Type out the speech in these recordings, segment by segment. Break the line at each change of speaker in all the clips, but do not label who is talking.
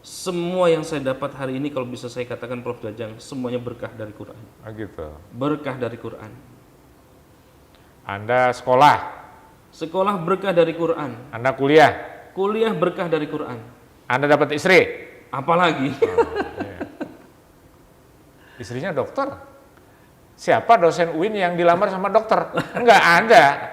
Semua yang saya dapat hari ini kalau bisa saya katakan Prof. Jajang, semuanya berkah dari Quran.
Oh gitu.
Berkah dari Quran.
Anda sekolah,
Sekolah berkah dari Quran.
Anda kuliah,
Kuliah berkah dari Quran.
Anda dapat istri.
Apalagi?
Iya. Istrinya dokter. Siapa dosen UIN yang dilamar sama dokter? Enggak ada.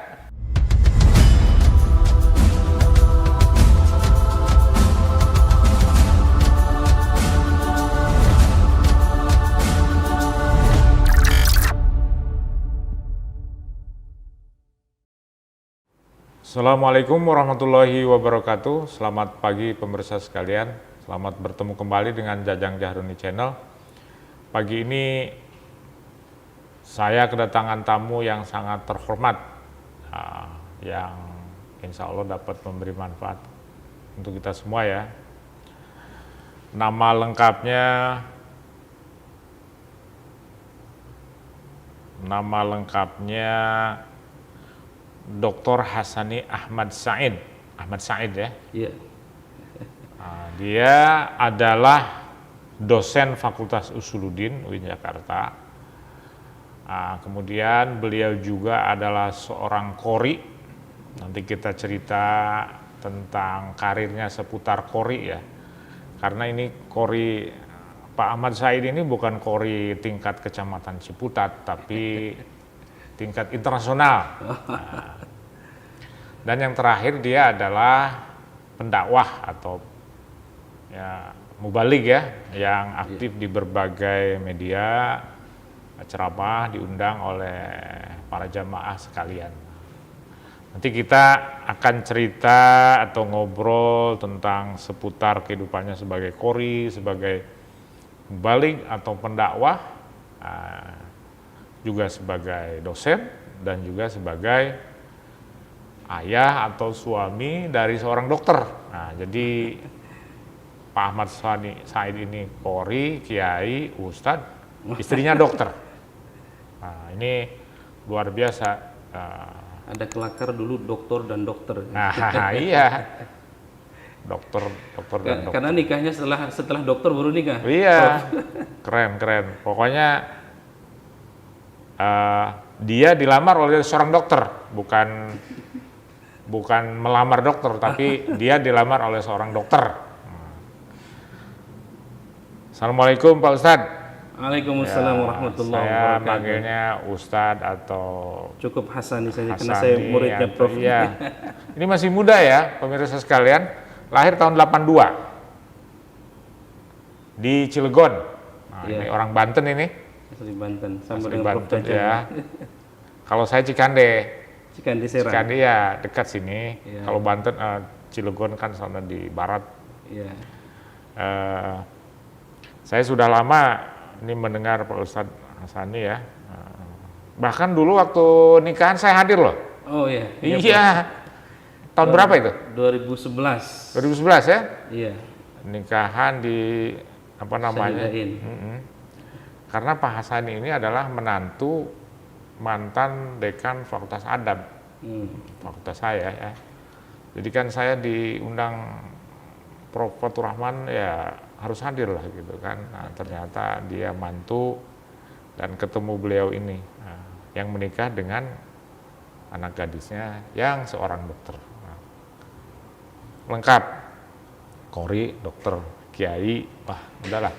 Assalamualaikum warahmatullahi wabarakatuh. Selamat pagi pemirsa sekalian. Selamat bertemu kembali dengan Jajang Jahroni Channel. Pagi ini saya kedatangan tamu yang sangat terhormat, yang insya Allah dapat memberi manfaat untuk kita semua ya. Nama lengkapnya Dr. Hasani Ahmad Said ya.
Iya.
Dia adalah dosen Fakultas Usuluddin UIN Jakarta. Kemudian beliau juga adalah seorang qori. Nanti kita cerita tentang karirnya seputar qori ya. Karena ini qori Pak Ahmad Said ini bukan qori tingkat Kecamatan Ciputat, tapi tingkat internasional. Dan yang terakhir dia adalah pendakwah atau ya mubaligh ya, yang aktif di berbagai media, ceramah diundang oleh para jamaah sekalian. Nanti kita akan cerita atau ngobrol tentang seputar kehidupannya sebagai qori, sebagai mubaligh atau pendakwah, juga sebagai dosen dan juga sebagai ayah atau suami dari seorang dokter. Nah, jadi Pak Ahmad Said ini qori, kiai, ustadz, istrinya dokter. Nah, ini luar biasa.
Ada kelakar dulu dokter dan dokter.
Nah, iya. Dokter dan dokter.
Karena nikahnya setelah dokter baru nikah.
Iya. Keren. Pokoknya dia dilamar oleh seorang dokter, bukan melamar dokter, tapi dia dilamar oleh seorang dokter. Assalamualaikum Pak Ustadz.
Waalaikumsalam warahmatullahi
Saya
wabarakatuh.
manggilnya Ustadz atau
Cukup Hasani saja karena
Hasani
saya muridnya
atau-
Prof.
Iya. Ini masih muda ya pemirsa sekalian, lahir tahun 82 di Cilegon. Nah,
Iya.
ini orang Banten ini.
Asli Banten sama
Asli
dengan Prof.
Banten
Jajang.
ya. Kalau saya Cikande.
Cikandi Serang.
Cikande ya dekat sini.
Iya.
Kalau Banten Cilegon kan sana di barat.
Iya.
Saya sudah lama ini mendengar Pak Ustadz Hasani ya. Bahkan dulu waktu nikahan saya hadir loh.
Oh iya.
Iya. Tahun berapa itu?
2011.
2011 ya.
Iya.
Nikahan di apa namanya?
Sahidain.
Karena Pak Hasani ini adalah menantu mantan dekan Fakultas Adab. Fakultas saya ya. Jadi kan saya diundang Prof. Fatur Rahman ya harus hadir lah gitu kan. Nah, ternyata dia mantu dan ketemu beliau ini yang menikah dengan anak gadisnya yang seorang dokter. Nah, lengkap, qori, dokter, kiai, wah udahlah.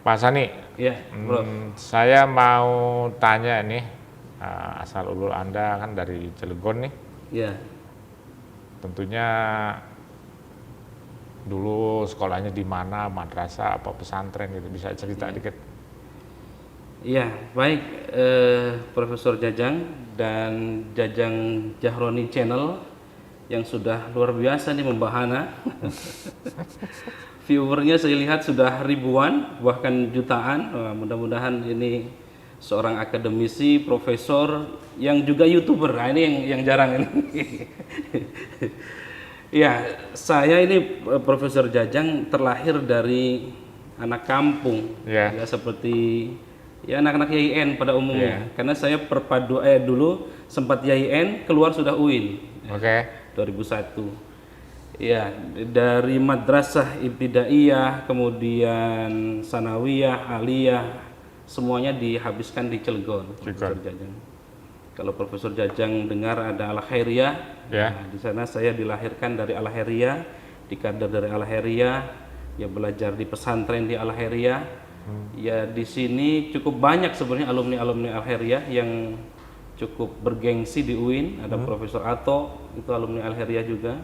Pak Sani,
Iya, Prof.
saya mau tanya nih, asal ulul Anda kan dari Cilegon nih,
Iya.
tentunya dulu sekolahnya di mana, madrasah apa pesantren gitu, bisa cerita dikit.
Iya, baik Profesor Jajang dan Jajang Jahroni Channel yang sudah luar biasa nih membahana. Viewernya saya lihat sudah ribuan, bahkan jutaan. Wah, mudah-mudahan ini seorang akademisi, profesor yang juga YouTuber. Nah, ini yang jarang ini. Ya, saya ini Profesor Jajang terlahir dari anak kampung.
Ya.
Ya, seperti ya anak-anak YIN pada umumnya. Karena saya dulu sempat YIN, keluar sudah UIN.
Oke.
2001. Ya, dari madrasah ibtidaiyah, kemudian sanawiyah, aliyah, semuanya dihabiskan di Cilegon. Profesor Jajang. Kalau Profesor Jajang dengar ada Al-Khairiyah, nah, di sana saya dilahirkan dari Al-Khairiyah, dikader dari Al-Khairiyah, ya belajar di pesantren di Al-Khairiyah. Ya di sini cukup banyak sebenarnya alumni Al-Khairiyah yang cukup bergengsi di UIN. Ada Profesor Ato, itu alumni Al-Khairiyah juga.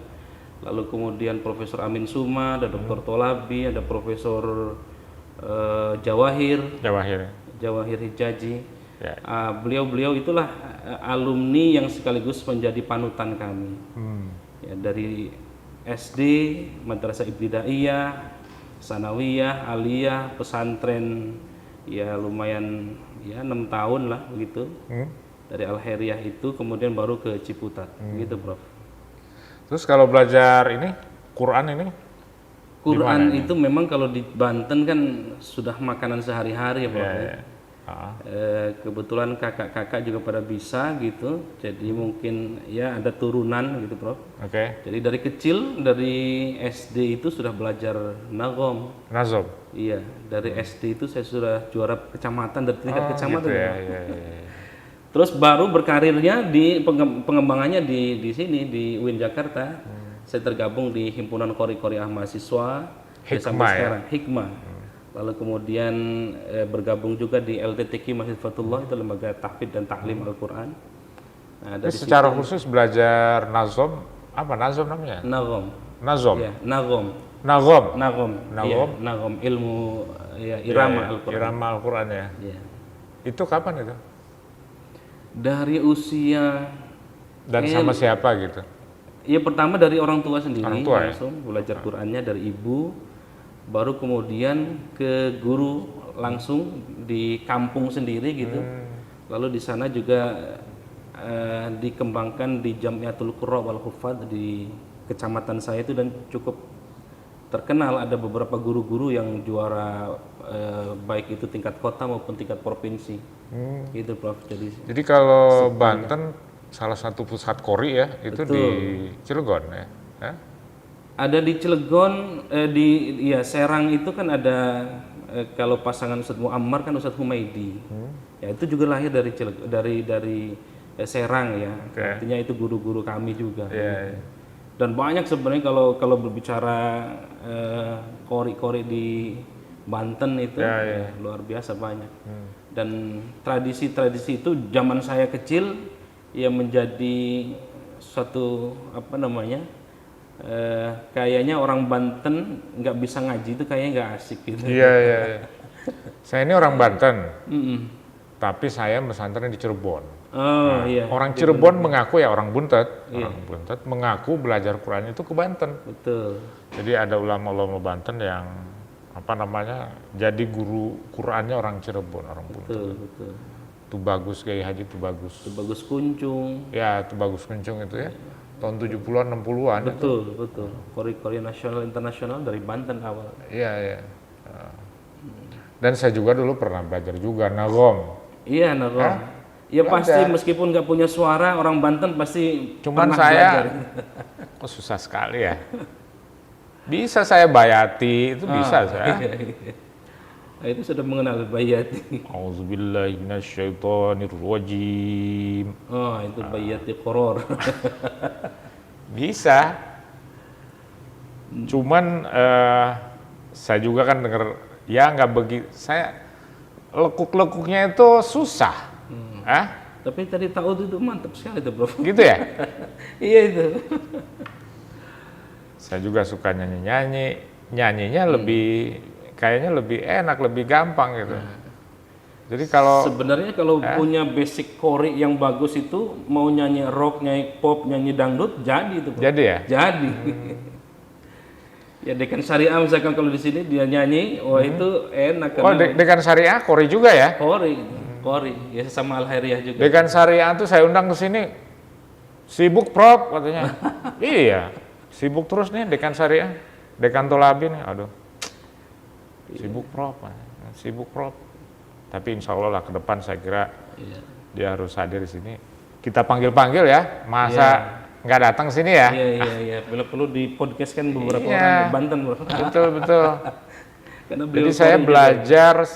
Lalu kemudian Profesor Amin Suma, ada Dr. Tolabi, ada Profesor Jawahir Hijaji. Ya. Beliau-beliau itulah alumni yang sekaligus menjadi panutan kami. Ya, dari SD, Madrasah Ibtidaiyah, Sanawiyah, Aliyah, pesantren, ya lumayan ya 6 tahun lah begitu. Dari Al-Khairiyah itu kemudian baru ke Ciputat, gitu Prof.
Terus kalau belajar ini, Quran ini?
Quran itu memang kalau di Banten kan sudah makanan sehari-hari ya Prof. Kebetulan kakak-kakak juga pada bisa gitu, jadi mungkin ya ada turunan gitu Prof. Jadi dari kecil, dari SD itu sudah belajar Nazom. Iya, dari SD itu saya sudah juara kecamatan, dari tingkat kecamatan. Gitu ya. Terus baru berkarirnya di pengembangannya di sini di UIN Jakarta. Saya tergabung di himpunan Qori-Qori mahasiswa sampai sekarang, Hikmah. Lalu kemudian bergabung juga di LTTQ Masjid Fatullah, itu lembaga tahfidz dan taklim Al-Qur'an. Nah,
secara khusus belajar Nazom, apa Nazom namanya? Nazom.
Ya, Nazom.
Iya,
Nazom, ilmu ya, irama Al-Qur'an.
Irama Al-Qur'an ya. Itu kapan itu?
Dari usia
dan sama siapa gitu?
Ya pertama dari orang tua sendiri, langsung belajar
ya?
Qur'annya dari ibu, baru kemudian ke guru langsung di kampung sendiri gitu. Lalu di sana juga dikembangkan di Jamiatul Qurra wal Huffaz di kecamatan saya itu, dan cukup terkenal. Ada beberapa guru-guru yang juara baik itu tingkat kota maupun tingkat provinsi. Gitu Prof.
Jadi kalau Banten salah satu pusat Qori ya, itu di Cilegon ya?
Ada di Cilegon, ya Serang itu kan ada kalau pasangan Ustadz Muammar kan Ustadz Humaidi. Ya itu juga lahir dari dari Serang ya. Artinya itu guru-guru kami juga. Dan banyak sebenarnya kalau berbicara Qori-Qori di Banten itu luar biasa banyak. Dan tradisi-tradisi itu zaman saya kecil ya menjadi suatu apa namanya, kayaknya orang Banten nggak bisa ngaji itu kayaknya nggak asik gitu.
Iya. Saya ini orang Banten, tapi saya pesantren di Cirebon. Orang Cirebon mengaku ya orang Buntet, Buntet mengaku belajar Quran itu ke Banten.
Betul.
Jadi ada ulama-ulama Banten yang apa namanya jadi guru Qurannya orang Cirebon, orang Buntet.
Betul.
Itu bagus, Kiai Haji itu bagus.
Itu bagus Kuncung.
Ya, itu bagus Kuncung itu ya. Tahun 70-an, 60-an.
Betul. Qori-Qori nasional internasional dari Banten awal.
Iya. Dan saya juga dulu pernah belajar juga Nazom.
Iya, Nazom. Ya pasti meskipun nggak punya suara, orang Banten pasti
cuman
pernah
saya
belajar.
susah sekali ya. Bisa saya bayati, itu bisa saya.
Nah, itu sudah mengenal bayati.
Auzubillahi minasyaitonirrajim.
Itu bayati qoror.
Bisa. Cuman saya juga kan dengar ya nggak begitu. Saya lekuk-lekuknya itu susah.
Tapi tadi tahu itu mantap sekali itu Prof.
Gitu ya?
Iya itu.
Saya juga suka nyanyi-nyanyi. Nyanyinya lebih kayaknya lebih enak, lebih gampang gitu. Jadi kalau
sebenarnya kalau punya basic Qori yang bagus itu mau nyanyi rock, nyanyi pop, nyanyi dangdut jadi itu. Prof.
Jadi ya?
Jadi. Ya Dekan Syariah misalkan kalau di sini dia nyanyi, itu enak.
Oh, Dekan Syariah Qori juga ya?
Qori, ya sama Al-Khairiyah juga.
Dekan Syariah tuh saya undang ke sini. Sibuk Prof katanya. Iya, sibuk terus nih Dekan Syariah. Dekan Tolabi nih, aduh. Sibuk Prof. Tapi insya Allah lah ke depan saya kira dia harus hadir di sini. Kita panggil-panggil ya, masa nggak datang sini ya.
Iya. Perlu di podcast kan beberapa
Iya.
orang di Banten, bro.
Betul.
Karena beliau
Jadi saya
Polri
belajar,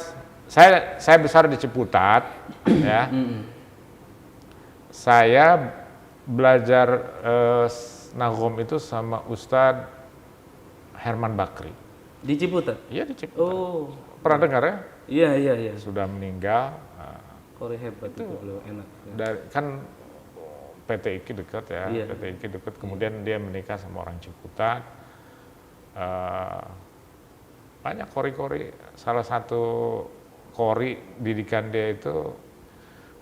saya besar di Ciputat, ya. Saya belajar Nagom itu sama Ustadz Herman Bakri.
di Ciputat.
Iya di Ciputat.
Oh,
Pernah dengar ya?
iya.
Sudah meninggal.
Korea hebat itu beliau, enak.
Kan PT IKI dekat ya,
Iya.
PT IKI dekat. Kemudian dia menikah sama orang Ciputat. Banyak kori-kori. Salah satu kori didikan dia itu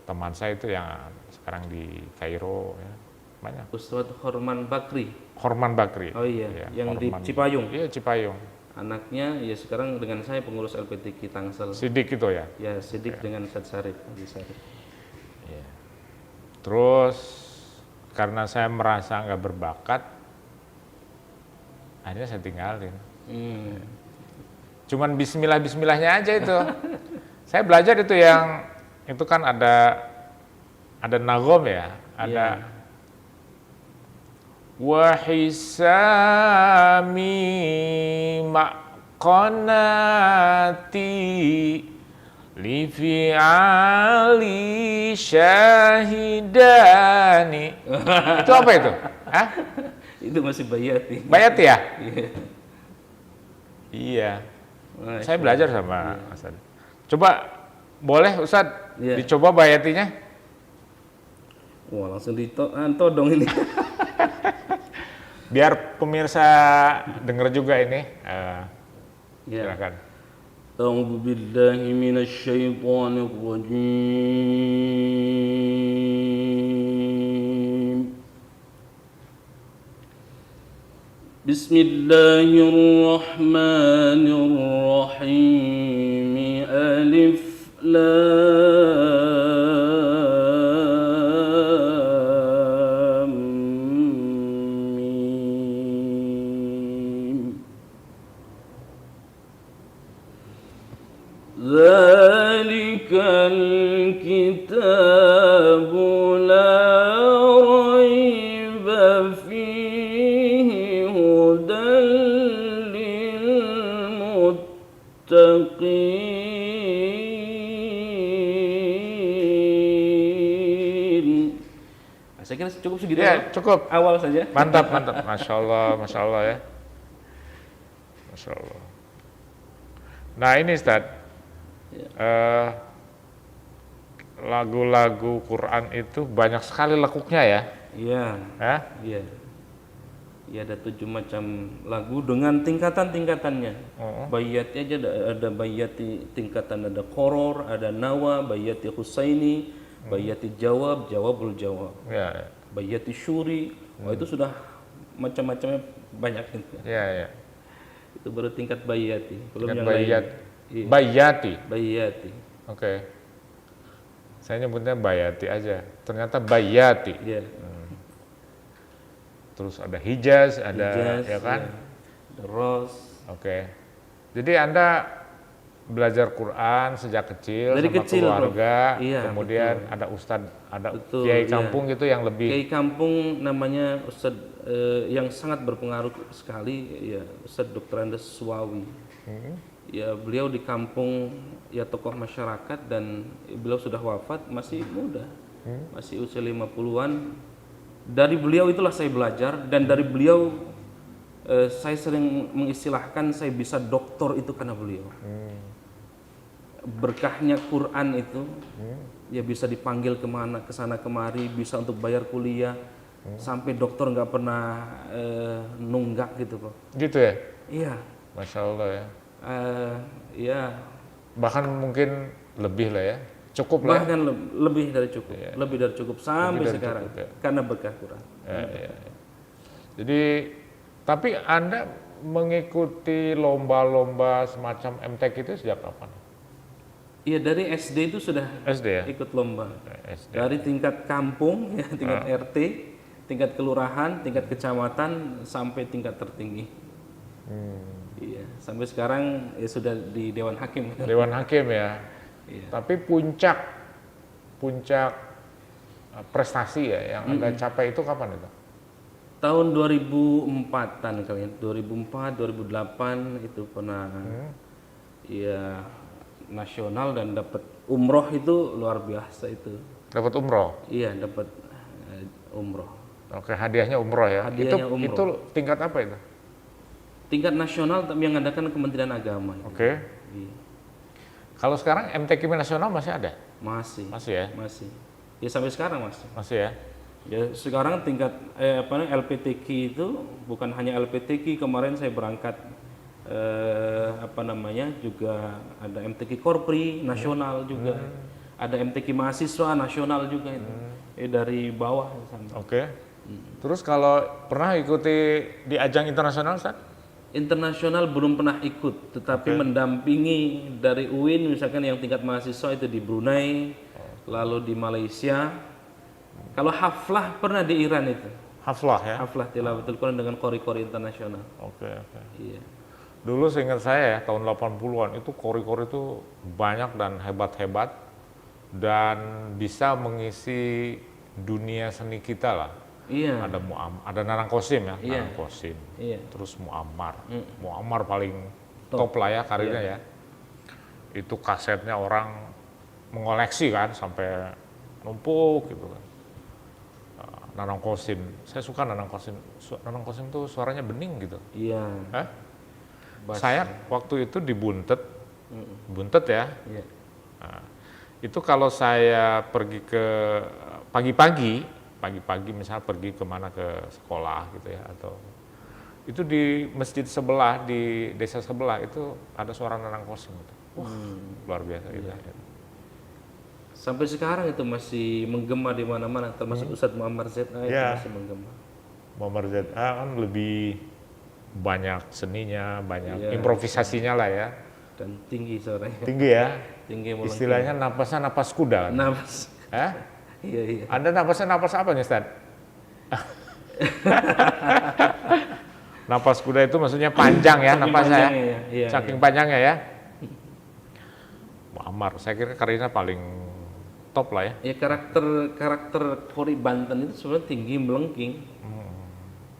teman saya itu yang sekarang di Kairo, ya. Banyak.
Ustadz Horman Bakri.
Horman Bakri.
Oh iya,
Ya,
yang di
Horman.
Cipayung.
Iya Cipayung.
Anaknya ya sekarang dengan saya pengurus LPTQ Tangsel.
Sidik itu ya.
Ya, Sidik dengan Ustadz Sarif, Haji Sarif.
Iya. Terus karena saya merasa nggak berbakat, akhirnya saya tinggalin. Cuman bismillahnya aja itu. Saya belajar itu yang itu kan ada nagom ya, ada wahisami maqanati li fi'ali syahidani. Itu apa itu? Hah?
Itu masih Bayati.
Bayat ya?
Iya.
Iya.
Wah,
Saya belajar sama Ustaz. Coba boleh Ustaz dicoba bayatinya?
Wah, langsung ditodong ini.
Biar pemirsa dengar juga ini. Silakan.
A'udzu billahi minasy syaithanir rajim. Bismillahirrahmanirrahim. Alif Lam Mim. Dzalikal kitabu la raiba fihi hudan lil muttaqin. Saya kira cukup segitu.
Ya, cukup.
Awal saja.
Mantap. Masya Allah ya. Masya Allah. Nah ini Ustaz, lagu-lagu Quran itu banyak sekali lekuknya ya.
Iya.
Hah?
Iya. Ya ada 7 macam lagu dengan tingkatan-tingkatannya. Bayati aja ada bayati tingkatan, ada koror, ada nawa, bayati husaini, bayati jawabul jawab.
Ya.
Bayati syuri. Oh itu sudah macam-macamnya banyak gitu.
Ya.
Itu baru tingkat bayati. Belum
Tingkat
yang lain. Iya.
Bayati.
Bayati.
Oke. Saya nyebutnya bayati aja. Ternyata bayati.
Iya.
Terus ada Hijaz, ada ya kan?
Ya. Ada Ros.
Oke. Jadi Anda belajar Quran sejak kecil
Dari
sama
kecil,
keluarga,
Iya,
kemudian ada ustadz, ada
Betul,
kiai
iya.
kampung gitu yang lebih
Kiai kampung namanya Ustadz yang sangat berpengaruh sekali ya Ustadz Dr. Andes Suwawi. Ya beliau di kampung ya tokoh masyarakat dan beliau sudah wafat masih muda. Masih usia 50-an. Dari beliau itulah saya belajar dan dari beliau saya sering mengistilahkan saya bisa doktor itu karena beliau. Berkahnya Quran itu ya bisa dipanggil kemana, kesana kemari, bisa untuk bayar kuliah, sampai dokter nggak pernah nunggak gitu kok.
gitu ya.
Iya.
Masya Allah ya.
Ya.
Bahkan mungkin lebih lah ya. Cukup lah.
Bahkan lebih dari cukup, lebih dari cukup sampai
dari
sekarang
cukup, ya.
karena berkah Quran.
Ya. Jadi tapi Anda mengikuti lomba-lomba semacam MTQ itu sejak kapan?
Iya dari SD itu sudah
SD ya?
ikut lomba.
SD.
Dari tingkat kampung, ya, tingkat RT, tingkat kelurahan, tingkat kecamatan sampai tingkat tertinggi. Iya, sampai sekarang ya sudah di Dewan Hakim.
Dewan Hakim ya.
Iya.
Tapi puncak prestasi ya yang Anda capai itu kapan itu?
Tahun 2004-an kali ya. 2004, 2008 itu pernah ya nasional dan dapat umroh itu luar biasa itu.
Dapat umroh.
Iya, dapat umroh.
Oke, hadiahnya umroh ya.
Hadiahnya umroh.
Itu tingkat apa itu?
Tingkat nasional yang mengadakan Kementerian Agama. Itu.
Oke.
Iya.
Kalau sekarang MTQ nasional masih ada?
Masih.
Masih ya?
Masih. Ya sampai sekarang masih.
Masih ya?
Ya sekarang tingkat LPTQ itu bukan hanya LPTQ, kemarin saya berangkat juga ada MTQ Korpri nasional juga. Ada MTQ mahasiswa nasional juga itu. Dari bawah sampai.
Oke. Terus kalau pernah ikuti di ajang internasional, Ustaz?
Internasional belum pernah ikut, tetapi mendampingi dari UIN misalkan yang tingkat mahasiswa itu di Brunei, lalu di Malaysia. Kalau haflah pernah di Iran itu.
Haflah ya?
Haflah tilawatul Quran dengan kori-kori internasional.
Oke.
Iya.
Dulu seingat saya ya, tahun 80-an itu kori-kori itu banyak dan hebat-hebat dan bisa mengisi dunia seni kita lah.
Iya.
Ada Nanang Qasim ya,
Iya.
Nanang Qasim.
Iya.
Terus Muammar. Muammar paling top lah ya karirnya ya. Itu kasetnya orang mengoleksi kan sampai numpuk gitu kan. Nanang Qasim, saya suka Nanang Qasim. Nanang Qasim tuh suaranya bening gitu.
Iya.
Saya waktu itu di Buntet, Buntet ya.
Iya.
Nah, itu kalau saya pergi ke pagi-pagi misalnya pergi kemana ke sekolah gitu ya, atau itu di masjid sebelah, di desa sebelah itu ada suara Nanang Qasim gitu. Wah, luar biasa gitu.
Sampai sekarang itu masih menggema di mana-mana, termasuk Ustadz Muammar ZA itu masih menggema.
Muammar ZA kan lebih banyak seninya, banyak improvisasinya lah ya.
Dan tinggi suaranya.
Tinggi ya.
Tinggi melengking.
Istilahnya napasnya napas kuda kan?
Napas. Iya.
Anda napasnya napas apa nih, Ustaz? Napas kuda itu maksudnya panjang ya napasnya ya?
Iya,
saking panjangnya ya. Muammar, saya kira karirnya paling top lah ya.
Ya karakter Kori Banten itu sebenarnya tinggi melengking.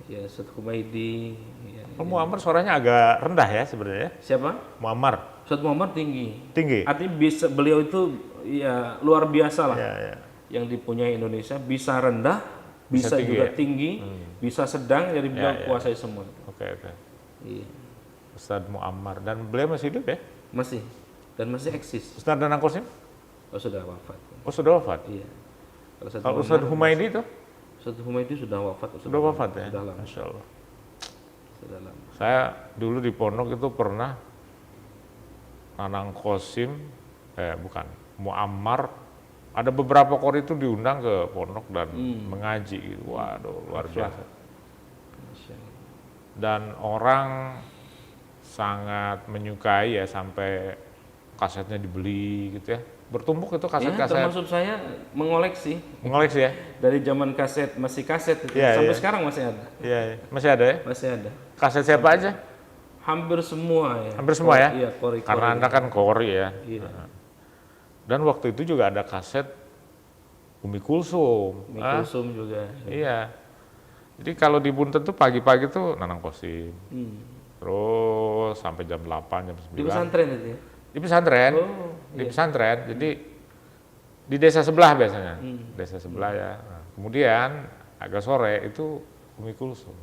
Ya Ustadz Humaidi. Ya,
Muammar suaranya agak rendah ya sebenarnya.
Siapa?
Muammar.
Ustadz Muammar tinggi.
Tinggi.
Artinya beliau itu ya luar biasa lah.
Ya.
Yang dipunyai Indonesia, bisa rendah, bisa
tinggi,
juga
ya?
tinggi, bisa sedang, jadi beliau kuasai semua.
Oke.
Iya.
Ustadz Muammar, dan beliau masih hidup ya?
Masih, dan masih eksis.
Ustadz Nanang Qasim?
Oh sudah wafat.
Oh sudah wafat?
Iya.
Kalau Ustadz Humaidi itu?
Ustadz Humaidi sudah wafat.
Sudah wafat ya?
Sudah lama.
Masya Allah.
Sudah lama.
Saya dulu di pondok itu pernah Nanang Qasim, Muammar, ada beberapa kori itu diundang ke pondok dan mengaji gitu. Waduh, luar biasa. Dan orang sangat menyukai ya, sampai kasetnya dibeli gitu ya. Bertumpuk itu kaset-kaset.
Termasuk saya mengoleksi.
Mengoleksi ya?
Dari zaman kaset, masih kaset itu. Sampai sekarang masih ada.
Iya, masih ada ya?
Masih ada.
Kaset siapa aja?
Hampir semua ya.
Hampir semua ya?
Iya, kori.
Karena Anda kan kori ya.
Iya.
Dan waktu itu juga ada kaset Umi Kulsum.
Umi Kulsum juga.
Iya. Jadi kalau di Buntet tuh pagi-pagi tuh Nanang Qasim. Terus sampai jam 8, jam 9.
Di pesantren itu ya?
Di pesantren. Di pesantren. Jadi di desa sebelah biasanya. Desa sebelah ya. Nah, kemudian agak sore itu Umi Kulsum.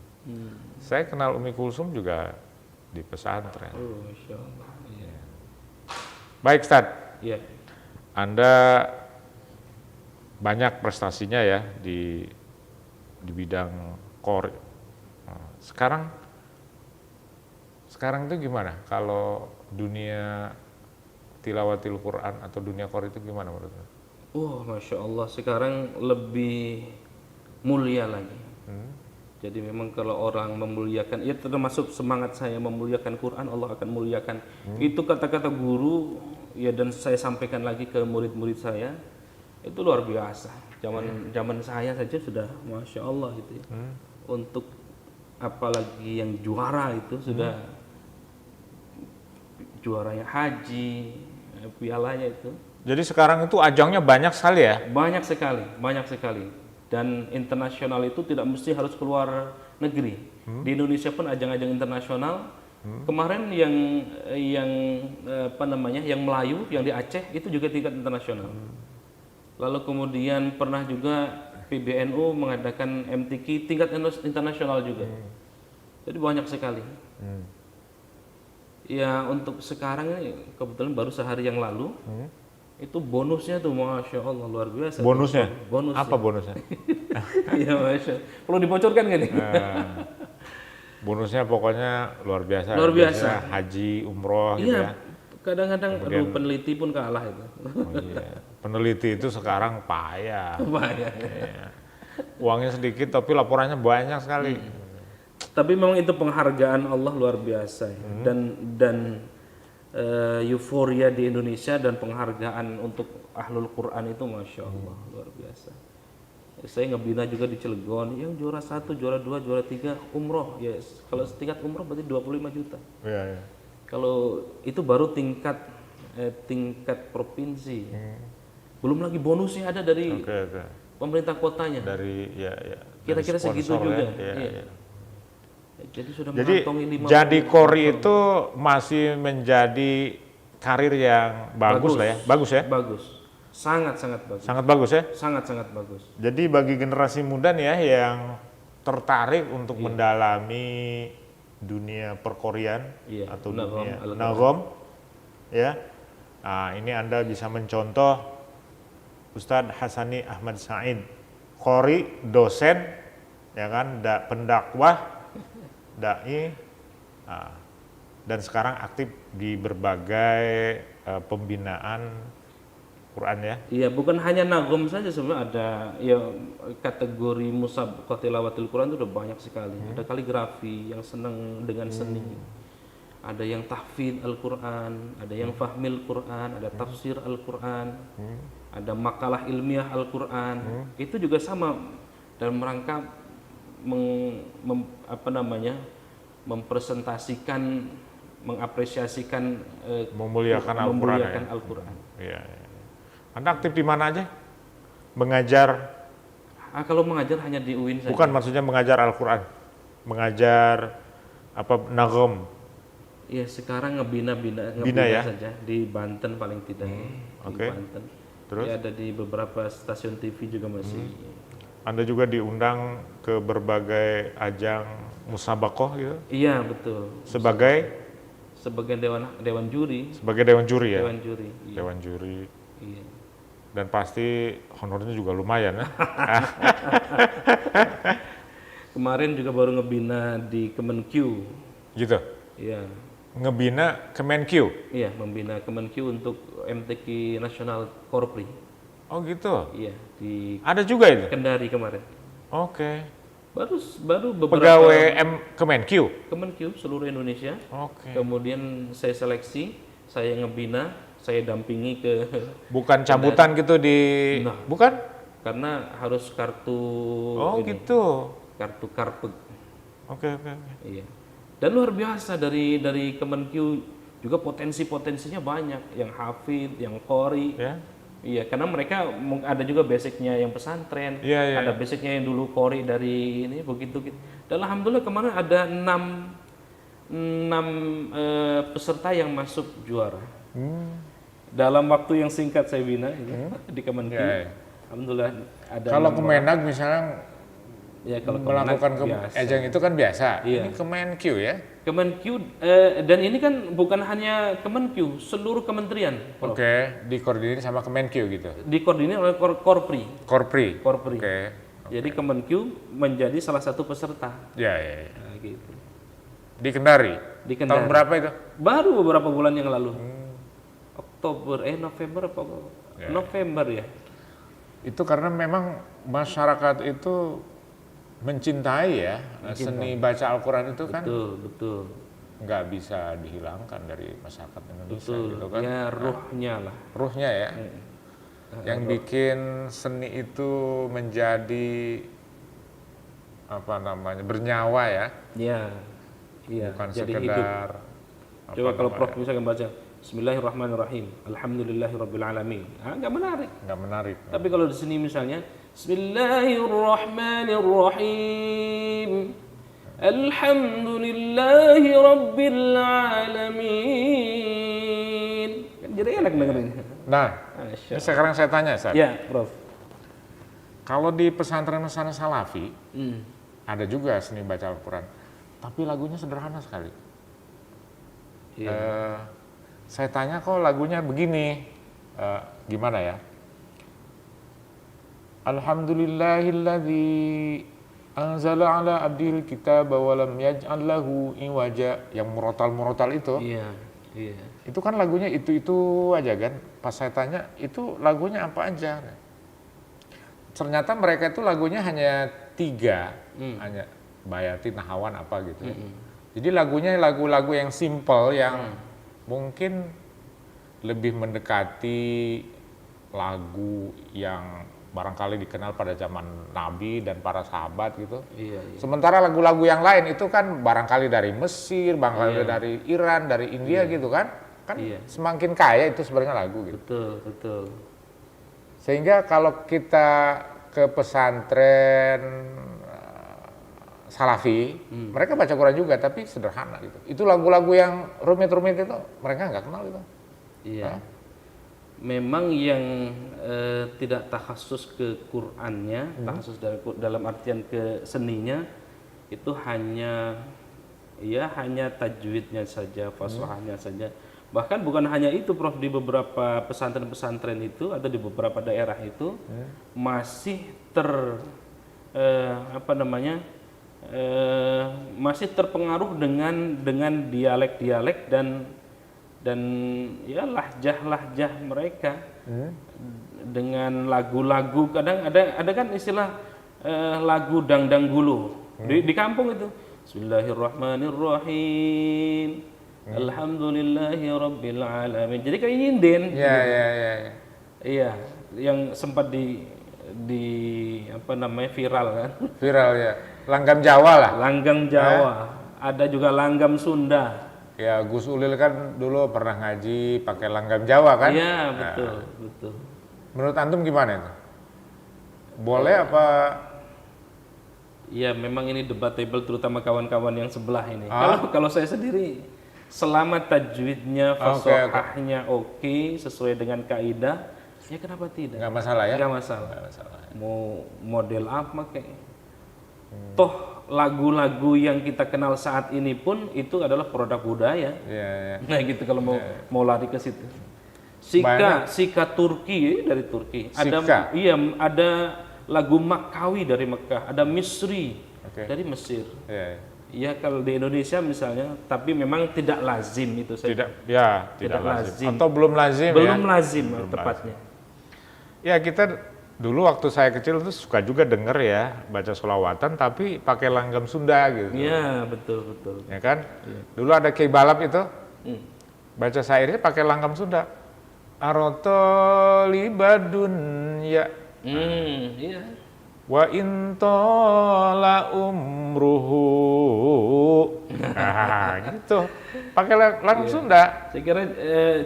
Saya kenal Umi Kulsum juga di pesantren.
Oh, Masya Allah. Iya.
Baik, Ustaz.
Iya.
Anda banyak prestasinya ya di bidang kori. Nah, sekarang itu gimana? Kalau dunia tilawatil Quran atau dunia kori itu gimana menurut Anda?
Masya Allah, sekarang lebih mulia lagi. Jadi memang kalau orang memuliakan, ya termasuk semangat saya memuliakan Quran, Allah akan muliakan. Itu kata-kata guru, ya, dan saya sampaikan lagi ke murid-murid saya, itu luar biasa. Zaman saya saja sudah Masya Allah gitu ya. Untuk apalagi yang juara itu sudah juaranya haji, pialanya itu.
Jadi sekarang itu ajangnya banyak sekali ya?
Banyak sekali. Dan internasional itu tidak mesti harus keluar negeri. Di Indonesia pun ajang-ajang internasional. Kemarin yang apa namanya, yang Melayu, yang di Aceh itu juga tingkat internasional. Lalu kemudian pernah juga PBNU mengadakan MTQ tingkat internasional juga. Jadi banyak sekali. Ya untuk sekarang ini kebetulan baru sehari yang lalu itu bonusnya tuh masya Allah luar biasa.
Bonusnya?
Bonusnya.
Apa bonusnya?
Iya masya. Perlu dibocorkan nggak nih?
Bonusnya pokoknya luar biasa.
Luar biasa.
Biasanya haji, umroh gitu
Iya.
ya.
Kadang-kadang aduh, peneliti pun kalah itu.
Oh, iya. Peneliti itu sekarang payah.
Bahaya.
Iya. Uangnya sedikit tapi laporannya banyak sekali.
Tapi memang itu penghargaan Allah luar biasa ya. Dan euforia di Indonesia dan penghargaan untuk Ahlul Quran itu masya Allah luar biasa. Saya ngebina juga di Cilegon yang juara 1, juara 2, juara 3 umroh ya. Kalau setingkat umroh berarti 25 juta.
Iya, iya.
Kalau itu baru tingkat provinsi. Belum lagi bonusnya ada dari
Oke.
pemerintah kotanya.
Dari
Kira-kira
dari
segitu
sponsor
juga.
ya. Iya,
Iya.
iya.
Jadi sudah
Jadi
mengantongi 50
jadi kori itu masih menjadi karir yang bagus lah ya. Bagus ya?
Bagus. Sangat-sangat bagus.
Sangat bagus ya?
Sangat-sangat bagus.
Jadi bagi generasi muda nih ya yang tertarik untuk mendalami dunia perkorian atau dunia nagom ya. Nah, ini Anda bisa mencontoh Ustadz Hasani Ahmad Said, qori, dosen ya kan, pendakwah, dai, dan sekarang aktif di berbagai pembinaan Quran ya.
Iya, bukan hanya nagom saja sebenarnya, ada ya kategori musabaqah tilawatil Quran itu udah banyak sekali. Ada kaligrafi yang senang dengan seni. Ada yang tahfidz Al-Quran, ada yang fahmil Quran, ada tafsir Al-Quran, ada makalah ilmiah Al-Quran. Itu juga sama dalam rangka mempresentasikan, mengapresiasikan,
memuliakan
Al-Quran.
Iya. Anda aktif di mana aja? Mengajar?
Kalau mengajar hanya di UIN saja.
Bukan, maksudnya mengajar Al-Quran, mengajar apa nagom.
Iya, sekarang ngebina
ya?
saja di Banten paling tidak. Di Banten.
Terus?
Ya, ada di beberapa stasiun TV juga masih.
Anda juga diundang ke berbagai ajang musabaqah gitu?
Iya, betul.
Sebagai
dewan juri.
Sebagai dewan juri ya?
Dewan juri. Iya.
Dewan juri.
Iya.
Dan pasti honornya juga lumayan ya?
Kemarin juga baru ngebina di Kemenkyu.
Gitu?
Iya.
Ngebina Kemenkyu?
Iya, membina Kemenkyu untuk MTQ Nasional Korpri.
Oh gitu?
Iya, di
Ada juga itu?
Kendari kemarin.
Oke.
Baru beberapa
Pegawai Kemenkyu?
Kemenkyu seluruh Indonesia.
Oke.
Kemudian saya seleksi, saya ngebina, saya dampingi ke.
Bukan cabutan gitu di.
Nah.
Bukan?
Karena harus kartu.
Oh gitu.
Kartu karpet.
Oke.
Iya. Dan luar biasa dari Kemenkyu juga potensinya banyak, yang hafid, yang qori.
Ya.
Iya, karena mereka ada juga basicnya yang pesantren,
Iya.
ada basicnya yang dulu qori dari ini begitu. Dan alhamdulillah kemarin ada 6 peserta yang masuk juara. Dalam waktu yang singkat saya bina di Kemenkyu.
Ya.
Alhamdulillah ada.
Kalau Kemenag misalnya
kalau
melakukan ajang itu kan biasa.
Iya.
Ini Kemenkyu ya?
Kemenkyu dan ini kan bukan hanya Kemenkyu, seluruh kementerian. Prof.
Oke, dikoordinir sama Kemenkyu gitu.
Dikoordinir oleh Korpri.
Korpri.
Oke. Jadi Kemenkyu menjadi salah satu peserta.
Ya.
Nah, gitu.
Di Kendari.
Di Kendari.
Tahun berapa itu?
Baru beberapa bulan yang lalu. November apa?
Ya.
November ya.
Itu karena memang masyarakat itu mencintai ya seni baca Al-Quran itu kan
betul
nggak bisa dihilangkan dari masyarakat Indonesia gitu kan
ya, ruhnya
ya yang bikin seni itu menjadi bernyawa ya bukan
jadi
sekedar
hidup. Coba kalau Prof bisa baca Bismillahirrahmanirrahim Alhamdulillahirrabbilalamin, nggak menarik. Tapi kalau di sini misalnya Bismillahirrahmanirrahim Alhamdulillahi Rabbil Alamin. Kan jadi enak dengerinnya.
Nah, ini sekarang saya tanya, Ustaz.
Ya, Prof.
Kalau di pesantren-pesantren Salafi, ada juga seni baca Al-Quran, tapi lagunya sederhana sekali. Saya tanya kok lagunya begini, gimana ya? Alhamdulillahilladzi anzala ala abdil kitaba wa lam yaj'al lahu iwaja, yang murotal itu.
Iya.
Itu kan lagunya itu aja kan. Pas saya tanya, itu lagunya apa aja? Ternyata mereka itu lagunya hanya 3, hanya Bayati, Nahawan apa gitu. Jadi lagunya lagu-lagu yang simple, yang mungkin lebih mendekati lagu yang barangkali dikenal pada zaman Nabi dan para sahabat gitu.
Iya.
Sementara lagu-lagu yang lain itu kan barangkali dari Mesir, barangkali dari Iran, dari India gitu kan. Kan semakin kaya itu sebenarnya lagu gitu.
Betul.
Sehingga kalau kita ke pesantren Salafi, mereka baca Quran juga tapi sederhana gitu. Itu lagu-lagu yang rumit-rumit itu mereka nggak kenal itu.
Iya. Memang yang tidak takhasus ke Qur'annya, takhasus dalam artian ke seninya, itu hanya tajwidnya saja, fasahahnya saja. Bahkan bukan hanya itu, Prof, di beberapa pesantren-pesantren itu atau di beberapa daerah itu masih masih terpengaruh dengan dialek-dialek dan ya lahjah mereka, dengan lagu-lagu. Kadang ada kan istilah lagu dangdang gulu di kampung itu. Bismillahirrahmanirrahim. Alhamdulillahi Rabbil Alamin. Jadi kayak nyinden. Iya, yang sempat di viral kan.
Viral ya. Langgam Jawa lah.
Langgam Jawa. Ada juga langgam Sunda.
Ya, Gus Ulil kan dulu pernah ngaji pakai langgam Jawa kan?
Iya, betul.
Menurut antum gimana itu? Boleh apa?
Ya, memang ini debatable, terutama kawan-kawan yang sebelah ini. Kalau saya sendiri, selama tajwidnya, fasahahnya oke, sesuai dengan kaidah, ya kenapa tidak?
Nggak masalah ya?
Nggak masalah. Mau model apa kayak. Toh lagu-lagu yang kita kenal saat ini pun itu adalah produk budaya. Nah gitu, kalau mau lari ke situ. Sika Turki, dari Turki. Ada lagu Makkawi dari Mekah, ada Misri dari Mesir. Ya kalau di Indonesia misalnya, tapi memang tidak lazim itu saja.
Tidak lazim. Atau belum lazim.
Belum lazim tepatnya.
Ya, kita dulu waktu saya kecil tuh suka juga denger ya baca sholawatan tapi pakai langgam Sunda gitu.
Iya, betul.
Ya kan? Dulu ada Kiai Balap itu. Baca syairnya pakai langgam Sunda. Arotoli badun ya.
Iya.
Wa intola umruhu. Nah, gitu. Pakai langgam Sunda.
Saya kira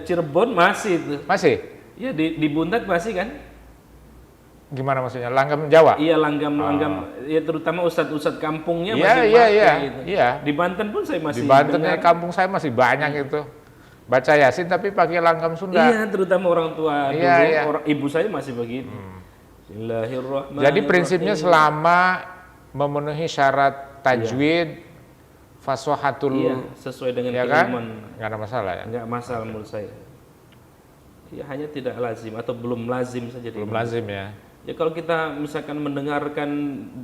Cirebon masih itu.
Masih?
Iya, di Buntat masih kan?
Gimana maksudnya? Langgam Jawa?
Iya, langgam. Ya terutama ustadz kampungnya masih pakai itu.
Iya.
Di Banten pun saya masih.
Di Banten kampung saya masih banyak itu. Baca Yasin tapi pakai langgam Sunda.
Iya, terutama orang tua dulu, ibu saya masih begitu. Bismillahirrahmanirrahim.
Jadi prinsipnya selama memenuhi syarat tajwid, faswahatul,
sesuai dengan
keilmuan, nggak ada masalah ya?
Nggak masalah menurut saya. Ya hanya tidak lazim atau belum lazim saja.
Belum lazim ya.
Ya kalau kita misalkan mendengarkan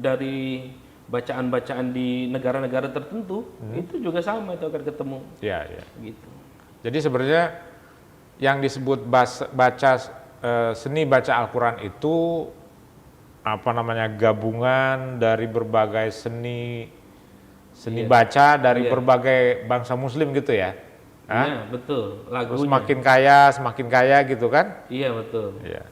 dari bacaan-bacaan di negara-negara tertentu, itu juga sama, itu akan ketemu.
Iya.
Gitu.
Jadi sebenarnya yang disebut seni baca Al-Quran itu gabungan dari berbagai seni baca dari berbagai bangsa Muslim gitu ya?
Iya, betul. Lagunya.
Semakin kaya gitu kan?
Iya, betul.
Iya.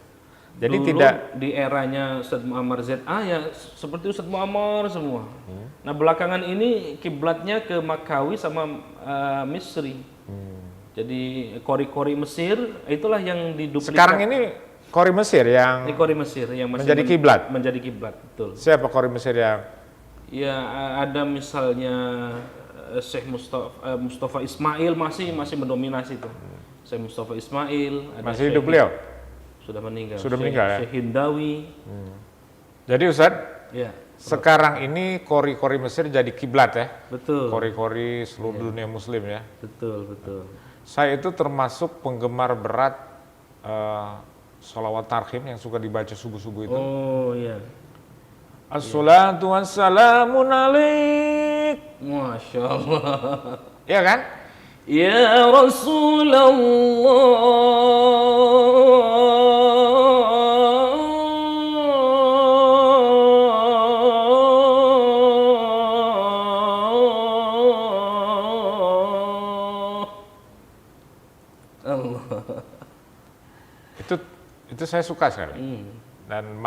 Jadi
dulu,
tidak
di eranya Ustadz Muammar ZA ya seperti Ustadz Muammar semua. Nah belakangan ini kiblatnya ke Makkawi sama Misri. Jadi kori-kori Mesir itulah yang diduplikat.
Sekarang ini kori Mesir yang
kori Mesir yang masih
menjadi kiblat.
Menjadi kiblat, betul.
Siapa kori Mesir yang
Ya ada misalnya Syekh Mustafa Ismail masih mendominasi tuh. Syekh Mustafa Ismail, ada
Masih hidup beliau?
sudah meninggal.
Sudah meninggal ya?
Syekh Hindawi.
Jadi Ustadz,
Ya,
sekarang ini kori-kori Mesir jadi kiblat ya?
betul.
Kori-kori seluruh dunia muslim ya?
Betul, betul.
Saya itu termasuk penggemar berat sholawat tarhim yang suka dibaca subuh-subuh itu.
Oh iya.
Assalatu wassalamun alaik.
Masya Allah.
Ya kan?
Ya Rasulullah. Allah.
Itu saya suka sekali. Dan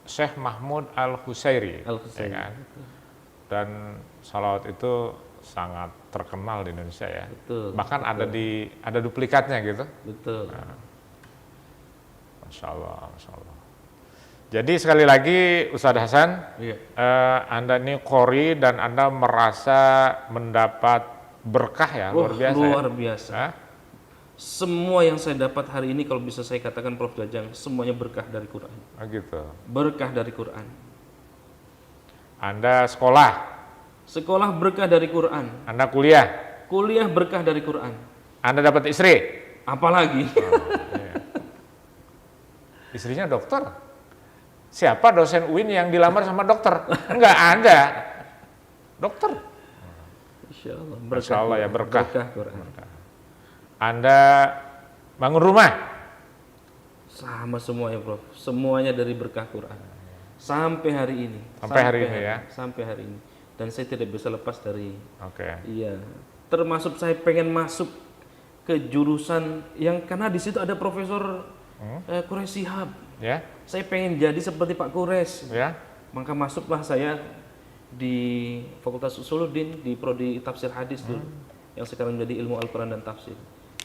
Syekh Mahmud Al-Husairi.
Al-Husairi.
Ya kan? Dan salawat itu sangat terkenal di Indonesia ya.
Betul.
Bahkan ada duplikatnya gitu.
Betul.
Masya Allah, Masya Allah. Jadi sekali lagi Ustadz Hasan,
Iya.
Anda ini qori dan Anda merasa mendapat berkah ya, luar biasa.
Luar
ya?
biasa.
Hah?
Semua yang saya dapat hari ini kalau bisa saya katakan Prof. Jajang, semuanya berkah dari Quran.
Oh gitu.
Berkah dari Quran.
Anda sekolah,
Sekolah berkah dari Quran.
Anda kuliah,
Kuliah berkah dari Quran.
Anda dapat istri.
Apalagi?
Iya. Istrinya dokter. Siapa dosen UIN yang dilamar sama dokter? Enggak ada. Dokter.
Insya Allah.
Masya Allah ya, berkah.
Berkah Quran.
Anda bangun rumah.
Sama semuanya, Prof. Semuanya dari berkah Quran. Sampai hari ini.
Sampai hari ini ya.
Sampai hari ini. Dan saya tidak bisa lepas dari.
Oke.
Iya. Termasuk saya pengen masuk ke jurusan yang karena di situ ada Profesor Quraisy Shihab.
Ya.
Saya pengen jadi seperti Pak Quraisy.
Ya.
Maka masuklah saya di Fakultas Usuluddin di prodi tafsir hadis dulu, yang sekarang menjadi ilmu Al-Quran dan tafsir.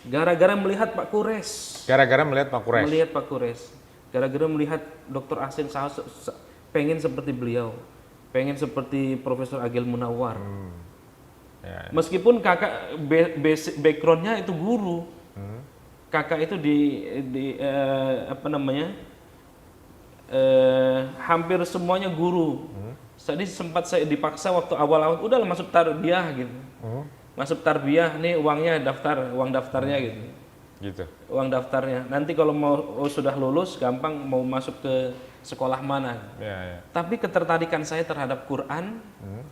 Gara-gara melihat Pak Quraisy.
Gara-gara melihat Pak Quraisy.
Melihat Pak Quraisy. Gara-gara melihat Dr. Asin pengen seperti beliau. Pengen seperti Profesor Agil Munawar.
Ya.
Meskipun kakak backgroundnya itu guru. Kakak itu hampir semuanya guru. Jadi sempat saya dipaksa waktu awal-awal, udahlah masuk tarbiyah gitu. Masuk tarbiyah, nih uangnya uang daftarnya gitu.
Gitu.
Uang daftarnya. Nanti kalau mau sudah lulus gampang mau masuk ke sekolah mana.
Ya, ya.
Tapi ketertarikan saya terhadap Quran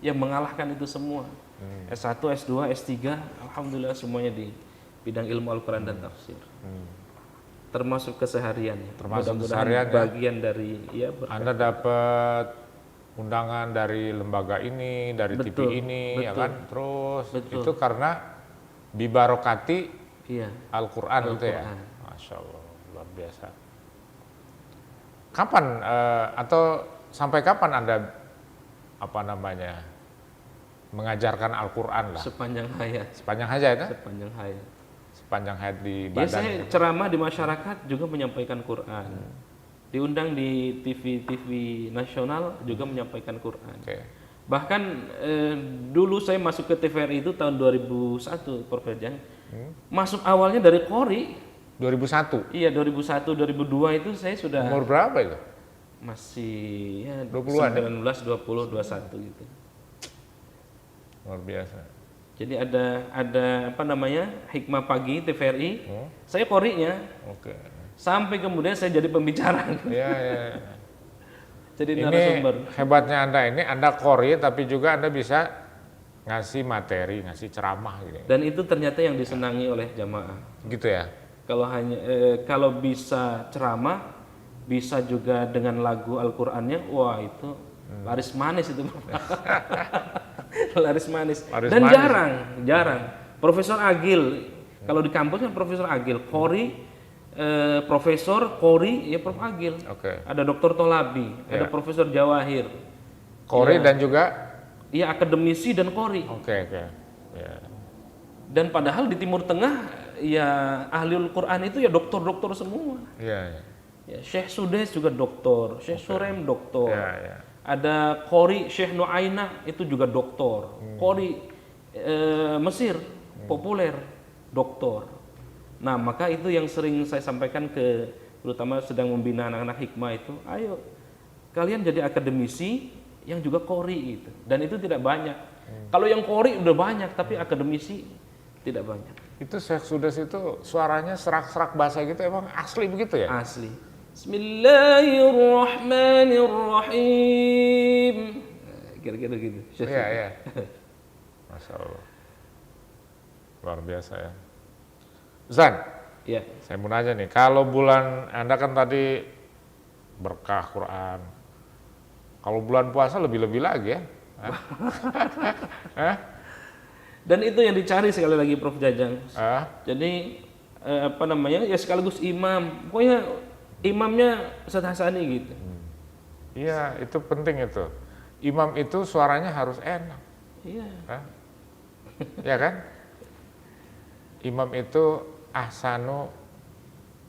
yang mengalahkan itu semua. S1, S2, S3, alhamdulillah semuanya di bidang ilmu Al-Quran dan tafsir. Termasuk kesehariannya.
Termasuk
Mudah-mudahan
kesehariannya.
bagian dari berkah.
Anda dapat undangan dari lembaga ini, dari TV
Betul,
ini, ya
betul.
kan? Terus
Betul.
itu karena bibarokati
Iya.
Al-Quran itu ya.
Al-Quran.
Masya Allah, luar biasa. Kapan atau sampai kapan Anda mengajarkan Al-Quran lah?
Sepanjang hayat.
Sepanjang hayat ya?
Sepanjang hayat.
Sepanjang hayat di
Ya
badan.
saya ceramah di masyarakat juga menyampaikan Quran. Diundang di TV nasional juga menyampaikan Quran.
Oke.
Bahkan dulu saya masuk ke TVRI itu tahun 2001, Prof. Jajang. Masuk awalnya dari Qori.
2001.
Iya, 2001, 2002 itu saya sudah
Umur berapa itu?
masih ya
20-an ya?
19, 20, 21 gitu.
Luar biasa.
Jadi ada hikmah pagi TVRI. Saya Qorinya.
Oke.
Sampai kemudian saya jadi pembicara.
Ya, ya.
Jadi
Ini
narasumber.
hebatnya Anda qori tapi juga Anda bisa ngasih materi, ngasih ceramah gitu.
Dan itu ternyata yang disenangi oleh jamaah.
Gitu ya.
Kalau bisa ceramah, bisa juga dengan lagu Al-Qur'annya, wah itu laris manis itu. Laris manis.
Laris
Dan
manis.
jarang. Profesor Agil, kalau di kampus kan Profesor Agil, Qori, Profesor Qori, ya Prof Agil.
Oke.
Ada Dr. Tolabi, ada
Ya.
Profesor Jawahir.
Qori
Ya.
dan juga
Iya, akademisi dan Qori.
oke. Ya.
Dan padahal di Timur Tengah ya ahlul Quran itu ya doktor-doktor semua.
Iya, ya.
Ya, Syekh Sudes juga doktor, Syekh Surem doktor.
Ya, ya.
Ada Qori Syekh Nu'ainah, itu juga doktor. Qori Mesir, populer, doktor. Nah, maka itu yang sering saya sampaikan terutama sedang membina anak-anak hikmah itu, ayo kalian jadi akademisi yang juga Qori gitu. Dan itu tidak banyak. Kalau yang Qori udah banyak, tapi akademisi tidak banyak.
Itu Syekh Sudes itu suaranya serak-serak bahasa gitu, emang asli begitu ya?
Asli. Bismillahirrahmanirrahim. Kira-kira gitu.
Iya, iya. Masya Allah. Luar biasa ya. Ustaz,
Ya.
saya mau nanya nih, kalau bulan, Anda kan tadi berkah Quran. Kalau bulan puasa lebih-lebih lagi ya? Hah?
Dan itu yang dicari sekali lagi Prof Jajang.
Hah?
Jadi apa namanya? Ya sekaligus imam. Pokoknya imamnya Ustaz Hasani gitu.
Iya, itu penting itu. Imam itu suaranya harus enak.
Iya.
Hah? Ya kan? Imam itu ahsanu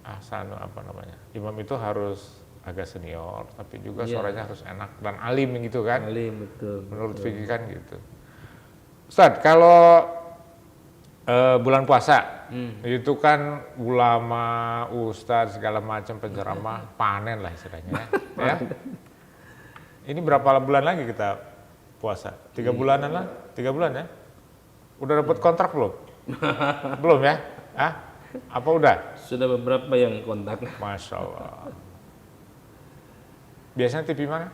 apa namanya? Imam itu harus agak senior, tapi juga suaranya harus enak dan alim gitu kan?
Alim, betul.
Menurut fikih kan gitu. Ustadz, kalau bulan puasa itu kan ulama, ustadz segala macam penceramah panen lah istilahnya ya. Ini berapa bulan lagi kita puasa? 3 bulanan lah, 3 bulan ya. Udah dapat kontrak belum? Belum ya? Hah? Apa udah?
Sudah beberapa yang kontak.
Masya Allah. Biasanya TV mana?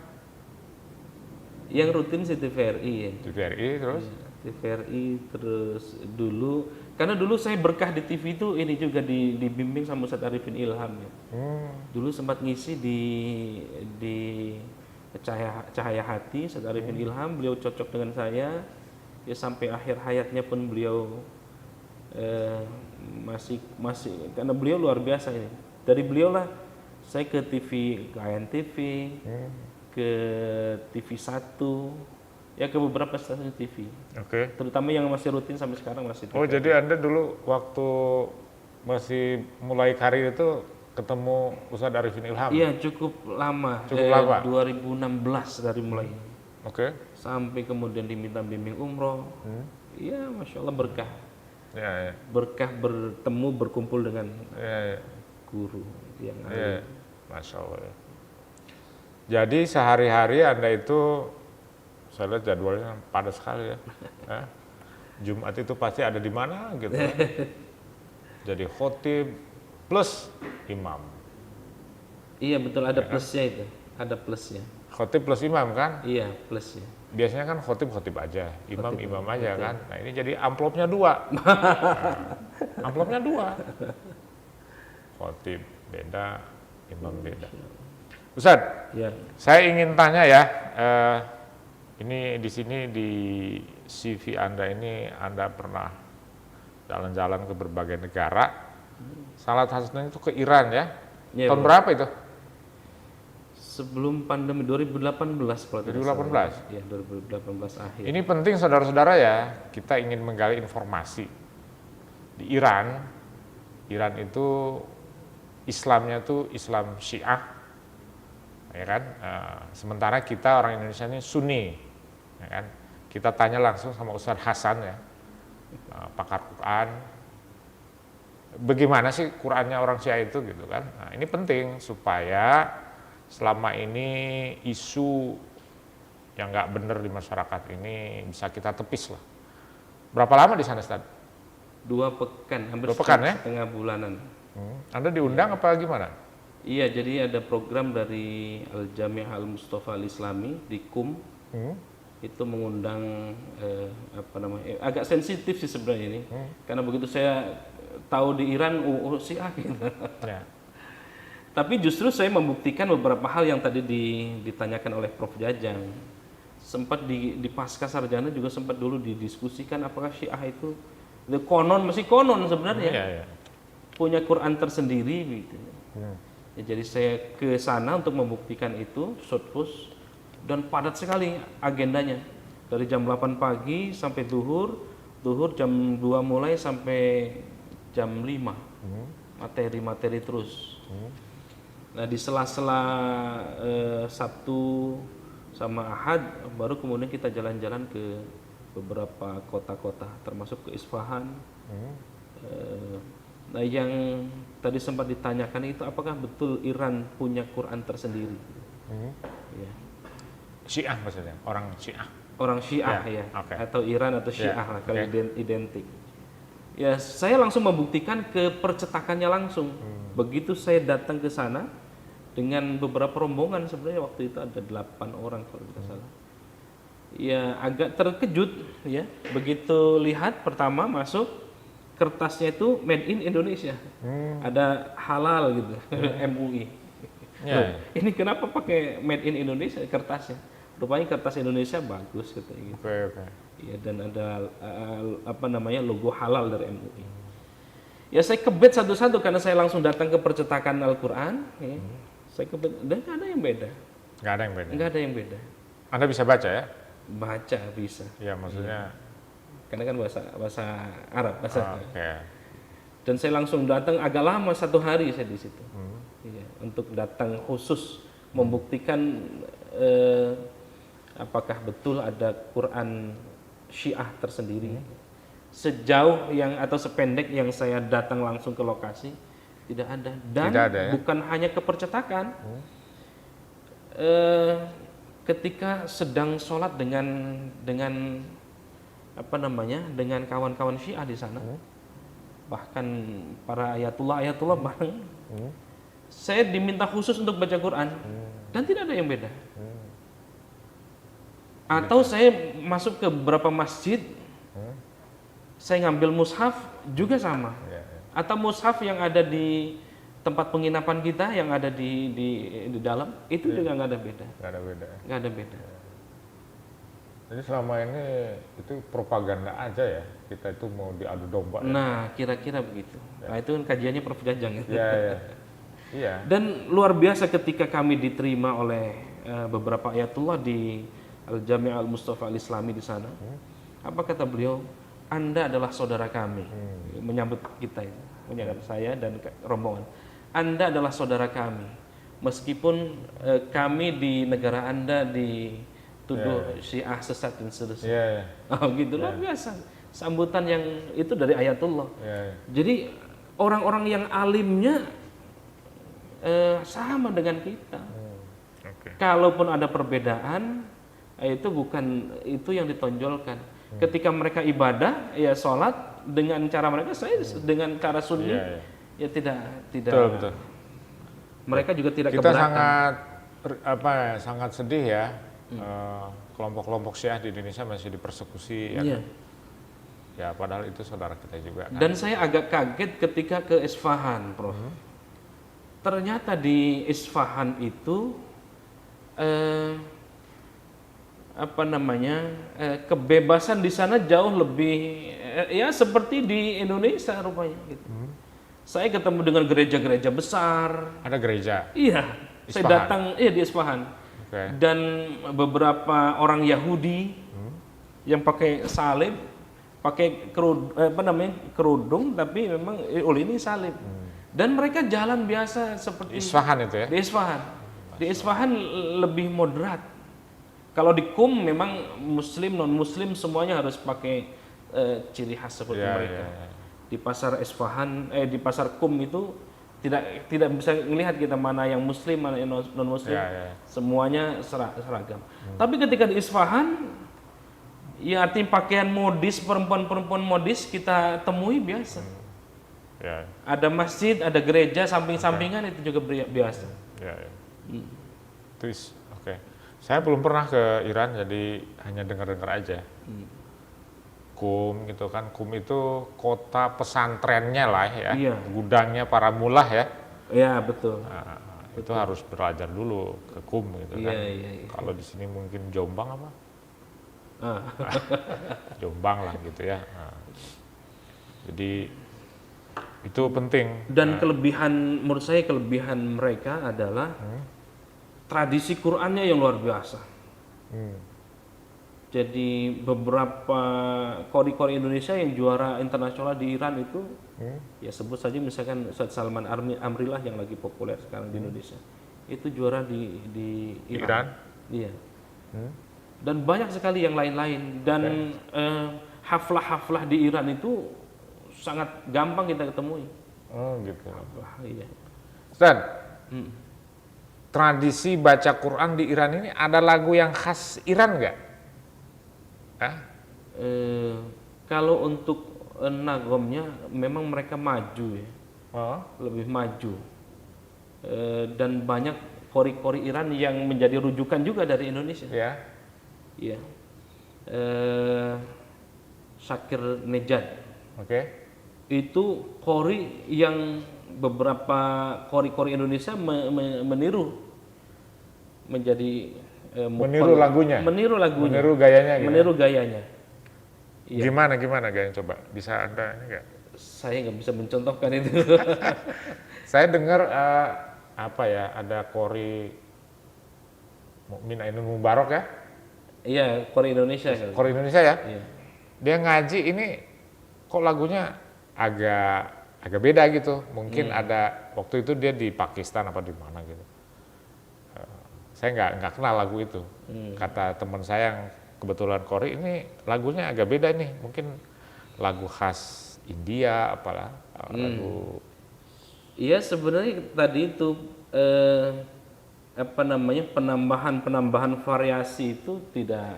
Yang rutin sih TVRI ya.
TVRI terus?
TVRI terus dulu, karena dulu saya berkah di TV itu ini juga dibimbing sama Ustadz Arifin Ilham ya. Dulu sempat ngisi di Cahaya Hati Ustadz Arifin Ilham, beliau cocok dengan saya. Ya sampai akhir hayatnya pun beliau masih karena beliau luar biasa ini. Dari beliau lah saya ke TV, ke ANTV, ke TV1, ya ke beberapa stasiun TV.
Oke.
Terutama yang masih rutin sampai sekarang masih.
Oh, jadi Anda dulu waktu masih mulai karir itu ketemu Ustadz Arifin Ilham?
Iya, cukup lama.
Cukup lama?
2016 dari mulai.
Oke.
Sampai kemudian diminta bimbing umroh. Iya, Masya Allah berkah.
Ya, ya.
Berkah bertemu, berkumpul dengan
Ya, ya.
guru yang
Ya, Masya Allah ya. Jadi sehari-hari Anda itu, saya lihat jadwalnya padat sekali ya. Jumat itu pasti ada di mana gitu. Jadi khotib plus imam.
Iya betul, ada plusnya itu. Ada plusnya.
Khotib plus imam kan?
Iya, plusnya.
Biasanya kan khotib aja, imam aja kan. Nah ini jadi amplopnya 2. Amplopnya 2. Khotib beda, imam beda. Ustadz,
Ya.
saya ingin tanya ya, ini di sini di CV Anda ini Anda pernah jalan-jalan ke berbagai negara. Salah satunya itu ke Iran ya.
Ya,
Tahun berapa itu?
Sebelum pandemi 2018 kalau tidak
2018?
salah. Ya, 2018 akhir.
Ini penting saudara-saudara ya, kita ingin menggali informasi. Di Iran itu Islamnya itu Islam Syiah, ya kan? Sementara kita orang Indonesia ini Sunni, ya kan? Kita tanya langsung sama Ustadz Hasan ya, pakar Quran. Bagaimana sih Qurannya orang Syiah itu gitu kan? Nah, ini penting supaya selama ini isu yang nggak benar di masyarakat ini bisa kita tepis lah. Berapa lama di sana, Ustaz?
2 pekan, hampir
2 pekan ya?
setengah bulanan.
Anda diundang apa gimana?
Iya, jadi ada program dari Al-Jami' Al-Mustafa Al-Islami di KUM. Itu mengundang agak sensitif sih sebenarnya ini. Karena begitu saya tahu di Iran Syiah gitu.
Ya.
Tapi justru saya membuktikan beberapa hal yang tadi ditanyakan oleh Prof Jajang. Sempat di pasca sarjana juga sempat dulu didiskusikan apakah Syiah itu masih konon sebenarnya.
Ya.
Punya Quran tersendiri gitu. Ya, jadi saya ke sana untuk membuktikan itu, shortpost, dan padat sekali agendanya. Dari jam 8 pagi sampai duhur jam 2 mulai sampai jam 5. Materi-materi terus. Nah, di sela-sela Sabtu sama Ahad, baru kemudian kita jalan-jalan ke beberapa kota-kota, termasuk ke Isfahan. Nah, yang tadi sempat ditanyakan itu apakah betul Iran punya Quran tersendiri? Ya.
Syiah maksudnya, orang Syiah.
Orang Syiah ya,
okay.
Atau Iran atau Syiah
Ya,
lah kalau identik. Ya, saya langsung membuktikan ke percetakannya langsung. Begitu saya datang ke sana dengan beberapa rombongan, sebenarnya waktu itu ada 8 orang kalau tidak salah. Ya, agak terkejut ya. Begitu lihat pertama masuk, kertasnya itu made in Indonesia. Ada halal gitu, MUI. Loh, ini kenapa pakai made in Indonesia kertasnya? Rupanya kertas Indonesia bagus katanya gitu.
Oke.
Ya, dan ada logo halal dari MUI. Ya, saya kebet satu-satu karena saya langsung datang ke percetakan Al-Qur'an, ya. Saya kebet, dan nggak ada yang beda.
Nggak ada yang beda.
Nggak ada yang beda.
Anda bisa baca ya?
Baca bisa.
Ya, maksudnya
Karena kan bahasa Arab, bahasa.
Oke.
Dan saya langsung datang, agak lama 1 hari saya di situ. Iya, untuk datang khusus membuktikan apakah betul ada Quran Syiah tersendiri. Sejauh yang atau sependek yang saya datang langsung ke lokasi, tidak ada. Dan
Tidak ada, ya?
bukan hanya ke percetakan. Ketika sedang sholat dengan kawan-kawan Syiah di sana, bahkan para ayatullah bareng, saya diminta khusus untuk baca Quran, dan tidak ada yang beda. Atau saya masuk ke beberapa masjid, saya ngambil mushaf juga sama. Atau mushaf yang ada di tempat penginapan kita yang ada di dalam itu juga nggak ada beda. Nggak ada beda.
Jadi selama ini itu propaganda aja ya, kita itu mau diadu domba.
Nah, kira-kira begitu. Nah, itu kan kajiannya Prof Jajang.
Iya.
Dan luar biasa ketika kami diterima oleh beberapa ayatullah di Al-Jami' Al-Mustafa Al-Islami di sana. Apa kata beliau? Anda adalah saudara kami. Menyambut kita itu, menyambut saya dan rombongan. Anda adalah saudara kami. Meskipun kami di negara Anda dituduh Syiah sesat dan seterusnya. Oh gitu, luar biasa. Sambutan yang itu dari ayatullah. Jadi orang-orang yang alimnya sama dengan kita. Kalaupun ada perbedaan, itu bukan itu yang ditonjolkan. Ketika mereka ibadah, ya sholat dengan cara mereka, saya dengan cara sunni, ya tidak.
Betul.
Mereka juga tidak
kita
keberatan.
sangat sedih ya, kelompok-kelompok Syiah di Indonesia masih dipersekusi. Ya, padahal itu saudara kita juga. Kan?
Dan saya agak kaget ketika ke Isfahan, Prof. Ternyata di Isfahan itu kebebasan di sana jauh lebih ya seperti di Indonesia rupanya gitu. Saya ketemu dengan gereja-gereja besar.
Ada gereja?
Iya,
Isfahan.
saya datang di Isfahan. Dan beberapa orang Yahudi yang pakai salib, pakai kerudung, tapi memang ini salib. Dan mereka jalan biasa seperti
Isfahan itu ya?
Di Isfahan. Di Isfahan lebih moderat. Kalau di Qum memang muslim non muslim semuanya harus pakai ciri khas seperti mereka. Di pasar Isfahan, di pasar Qum itu tidak bisa melihat kita mana yang muslim mana yang non muslim. Semuanya seragam. Tapi ketika di Isfahan, ya artinya pakaian modis, perempuan modis kita temui biasa. Ada masjid, ada gereja, samping-sampingan itu juga biasa.
Terus, saya belum pernah ke Iran, jadi hanya dengar-dengar aja. Qum gitu kan, Qum itu kota pesantrennya lah ya, gudangnya para mullah ya.
Iya betul.
Nah, itu harus belajar dulu ke Qum gitu kan. Kalau di sini mungkin Jombang apa? Jombang lah gitu ya. Jadi itu penting.
Dan menurut saya kelebihan mereka adalah tradisi Qur'annya yang luar biasa. Jadi beberapa kori-kori Indonesia yang juara internasional di Iran itu, ya sebut saja misalkan Ustadz Salman Amrillah yang lagi populer sekarang di Indonesia, itu juara di Iran. Iya. dan banyak sekali yang lain-lain. Dan haflah-haflah di Iran itu sangat gampang kita ketemui.
Oh gitu.
Wah, iya.
Ustaz, tradisi baca Quran di Iran ini ada lagu yang khas Iran nggak?
Kalau untuk nagomnya memang mereka maju ya, lebih maju. Dan banyak kori-kori Iran yang menjadi rujukan juga dari Indonesia.
Ya.
Iya. Syakir Nejad.
Oke.
Itu kori yang beberapa kori-kori Indonesia meniru menjadi
Meniru lagunya.
Meniru lagunya.
Meniru gayanya gitu.
Meniru gayanya. Iya.
Gimana gayanya coba? Bisa Anda ini nggak?
Saya nggak bisa mencontohkan itu.
Saya dengar apa ya, ada kori Mukmin Ainul Mubarak ya?
Iya, kori Indonesia.
Kori Indonesia ya?
Iya.
Dia ngaji ini kok lagunya agak beda gitu. Mungkin ada waktu itu dia di Pakistan apa di mana gitu. Saya nggak kenal lagu itu. Kata teman saya yang kebetulan kori, ini lagunya agak beda nih. Mungkin lagu khas India apalah lagu.
Iya, sebenarnya tadi itu penambahan variasi itu tidak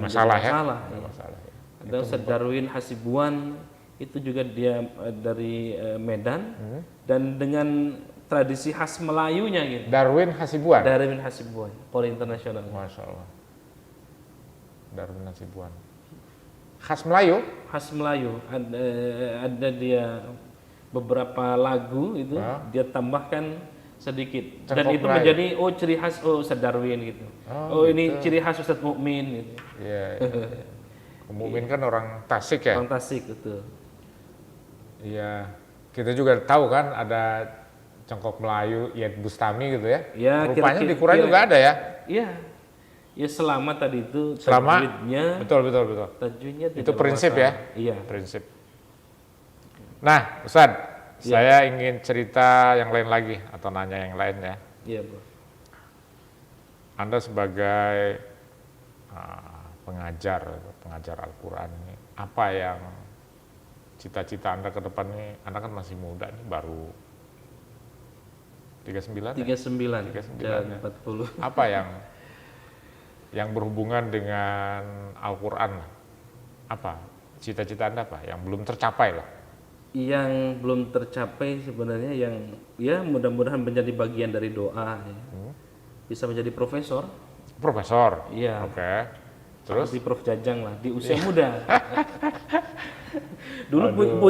masalah ya.
masalah.
Nggak masalah. Ya.
Ada Ustadz Darwin Hasibuan, itu juga dia dari Medan, dan dengan tradisi khas Melayunya gitu.
Darwin Hasibuan.
Darwin Hasibuan, kori internasional.
Masya Allah. Darwin Hasibuan. Khas Melayu?
Khas Melayu, ada dia beberapa lagu itu dia tambahkan sedikit. Dan
Cengkok
itu
Melayu.
menjadi ciri khas Ustadz Darwin gitu.
Oh,
ini ciri khas Ustadz Mukmin gitu.
Iya. Mukmin kan orang Tasik ya?
Orang Tasik itu.
Iya. Kita juga tahu kan ada Cengkok Melayu, Iyad Bustami gitu ya?
Ya,
rupanya di Quran juga ada ya?
Iya. Ya selama tadi itu
Selama,
tajwidnya.
betul.
Tajwidnya
Itu
tidak
prinsip
bermasalah.
ya?
Iya.
Prinsip. Nah, Ustadz, saya ingin cerita yang lain lagi atau nanya yang lain ya.
Iya, Bro.
Anda sebagai pengajar Al-Quran ini, apa yang cita-cita Anda ke depan ini? Anda kan masih muda nih, baru 39
39 dan
ya?
40.
Apa yang berhubungan dengan Al-Quran? Apa cita-cita Anda apa yang belum tercapai lah?
Yang belum tercapai sebenarnya yang ya mudah-mudahan menjadi bagian dari doa ya. Bisa menjadi profesor.
Profesor.
Iya.
Oke. Terus
di Prof Jajang lah di usia muda. Dulu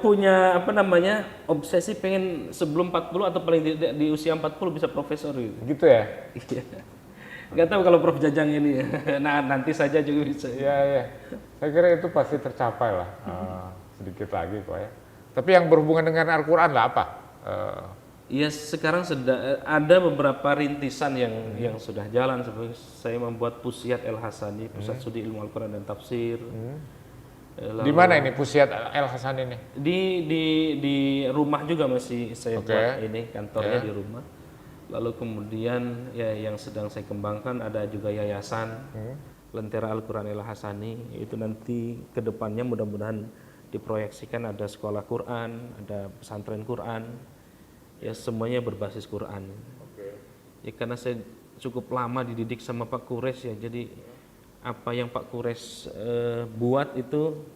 punya obsesi pengen sebelum 40 atau paling tidak di usia 40 bisa profesor gitu.
Gitu ya?
Iya. Nggak tahu kalau Prof Jajang ini. Nah, nanti saja juga bisa.
Iya. Saya kira itu pasti tercapai lah. Sedikit lagi kok ya. Tapi yang berhubungan dengan Al-Quran lah apa?
Iya, sekarang ada beberapa rintisan yang sudah jalan. Seperti saya membuat Pusiat El Hasani, Pusat Studi Ilmu Al-Quran dan Tafsir.
Di mana ini Pusiat El Hasani ini?
Di rumah juga masih saya buat ini, kantornya
Ya.
di rumah. Lalu kemudian ya yang sedang saya kembangkan ada juga yayasan Lentera Al-Quran El Hasani. Itu nanti kedepannya mudah-mudahan diproyeksikan ada sekolah Quran, ada pesantren Quran, ya semuanya berbasis Quran. Ya karena saya cukup lama dididik sama Pak Kures ya, jadi apa yang Pak Kures buat itu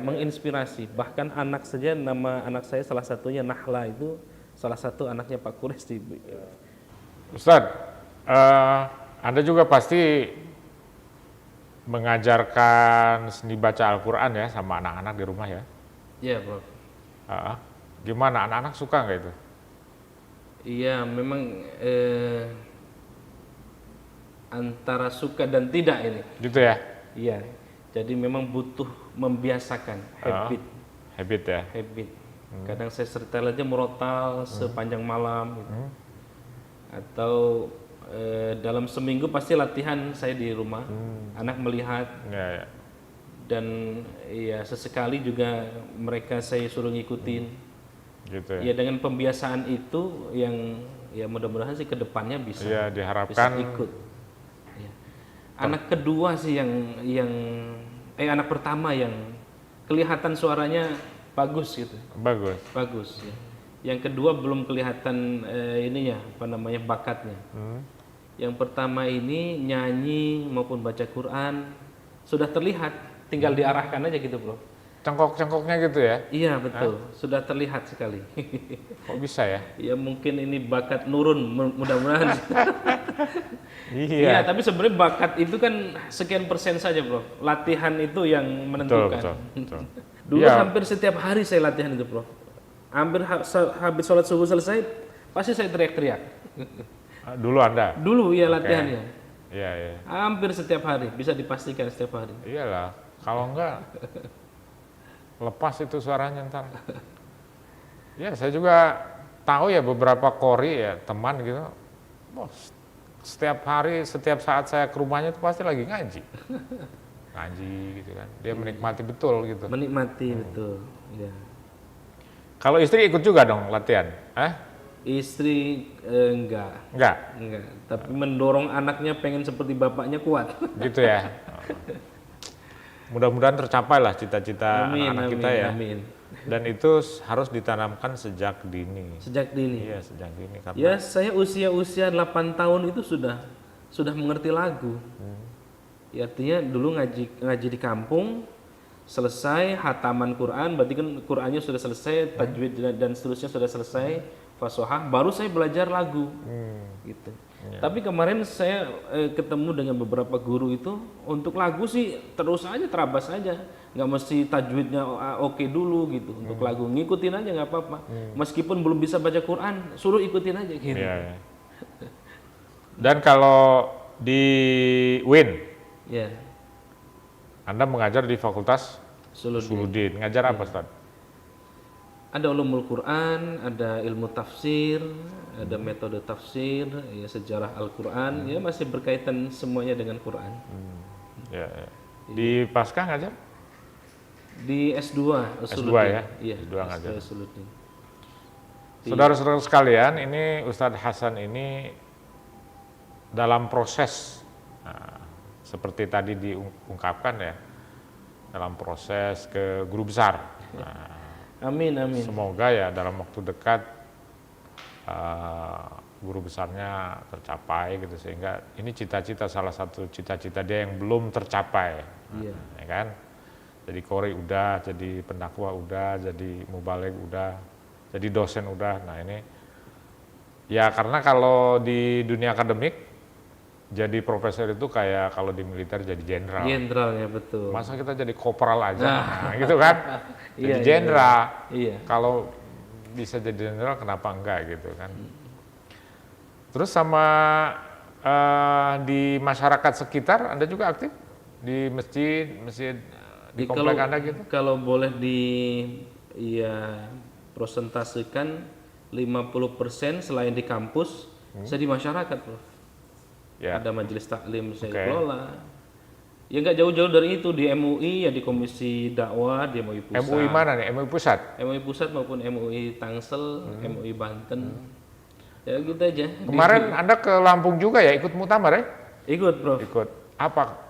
menginspirasi. Bahkan anak saja, nama anak saya salah satunya Nahla, itu salah satu anaknya Pak Kures di.
Ustadz, Anda juga pasti mengajarkan seni baca Al-Quran ya sama anak-anak di rumah ya?
Iya, Prof.
Gimana, anak-anak suka nggak itu?
Iya, memang antara suka dan tidak ini.
Gitu ya?
Iya, jadi memang butuh membiasakan habit.
Habit ya?
Habit. Kadang saya setel aja murotal sepanjang malam gitu. Atau dalam seminggu pasti latihan saya di rumah, anak melihat.
Ya.
Dan ya sesekali juga mereka saya suruh ngikutin.
Gitu ya?
Ya dengan pembiasaan itu yang ya mudah-mudahan sih kedepannya bisa.
Iya, diharapkan
bisa ikut. Anak kedua sih anak pertama yang kelihatan suaranya bagus gitu.
Bagus.
Bagus ya. Yang kedua belum kelihatan ininya apa namanya bakatnya. Yang pertama ini nyanyi maupun baca Quran sudah terlihat, tinggal diarahkan aja gitu, Bro.
Cengkok-cengkoknya gitu ya?
Iya, betul. Sudah terlihat sekali.
Kok bisa ya?
Ya mungkin ini bakat nurun, mudah-mudahan.
Iya.
Iya, tapi sebenarnya bakat itu kan sekian persen saja, Bro. Latihan itu yang menentukan.
Betul.
Dulu
Iya.
hampir setiap hari saya latihan itu, Bro. Hampir habis sholat subuh selesai, pasti saya teriak-teriak.
Dulu Anda?
Dulu ya latihannya.
Iya.
Hampir setiap hari, bisa dipastikan setiap hari.
Iyalah, kalau enggak lepas itu suaranya ntar. Ya, saya juga tahu ya beberapa qori ya, teman gitu. Setiap hari, setiap saat saya ke rumahnya itu pasti lagi ngaji. Ngaji gitu kan. Dia menikmati betul gitu.
Menikmati betul. Ya.
Kalau istri ikut juga dong latihan?
Istri enggak.
Enggak?
Tapi mendorong anaknya pengen seperti bapaknya kuat.
Gitu ya. Mudah-mudahan tercapai lah cita-cita anak-anak kita ya.
Amin.
Dan itu harus ditanamkan sejak dini.
Sejak dini.
Iya, sejak dini. Karena
Ya, saya usia 8 tahun itu sudah mengerti lagu. Ya, artinya dulu ngaji di kampung, selesai hataman Quran, berarti kan Qurannya sudah selesai, tajwid dan seterusnya sudah selesai, fasohah, baru saya belajar lagu. Gitu. Tapi kemarin saya ketemu dengan beberapa guru itu, untuk lagu sih terus aja, terabas aja, nggak mesti tajwidnya oke dulu gitu. Untuk lagu ngikutin aja nggak apa-apa, meskipun belum bisa baca Quran, suruh ikutin aja gitu.
Iya. Dan kalau di UIN,
Ya.
Anda mengajar di Fakultas
Suluddin.
Suluddin. Ngajar apa, Ustaz?
Ada ulumul Quran, ada ilmu tafsir, ada metode tafsir, ya sejarah Al-Quran, ya masih berkaitan semuanya dengan Quran.
Ya. Di Paskah ngajar?
Di S2,
S2 ya?
Iya,
S2 ngajar.
Suluddin.
Saudara-saudara sekalian, ini Ustadz Hasan ini dalam proses, seperti tadi diungkapkan ya, dalam proses ke guru besar.
Amin.
Semoga ya dalam waktu dekat guru besarnya tercapai gitu, sehingga ini cita-cita, salah satu cita-cita dia yang belum tercapai.
Iya.
Ya kan? Jadi qori udah, jadi pendakwah udah, jadi mubaligh udah, jadi dosen udah. Nah ini ya karena kalau di dunia akademik jadi profesor itu kayak kalau di militer jadi jenderal.
Jenderal ya, betul.
Masa kita jadi kopral aja, nah, gitu kan? Jadi jenderal.
Iya.
Kalau bisa jadi jenderal kenapa enggak gitu kan? Terus sama di masyarakat sekitar Anda juga aktif di masjid di komplek Anda gitu?
Kalau boleh prosentasikan 50% selain di kampus, saya di masyarakat, Prof.
Ya.
Ada majelis taklim saya kelola. Ya nggak jauh-jauh dari itu, di MUI ya di Komisi Dakwah di MUI Pusat.
MUI mana nih? MUI Pusat?
MUI Pusat maupun MUI Tangsel, MUI Banten. Ya gitu aja.
Kemarin Anda ke Lampung juga ya, ikut muktamar ya?
Ikut, Prof.
Ikut. Apa?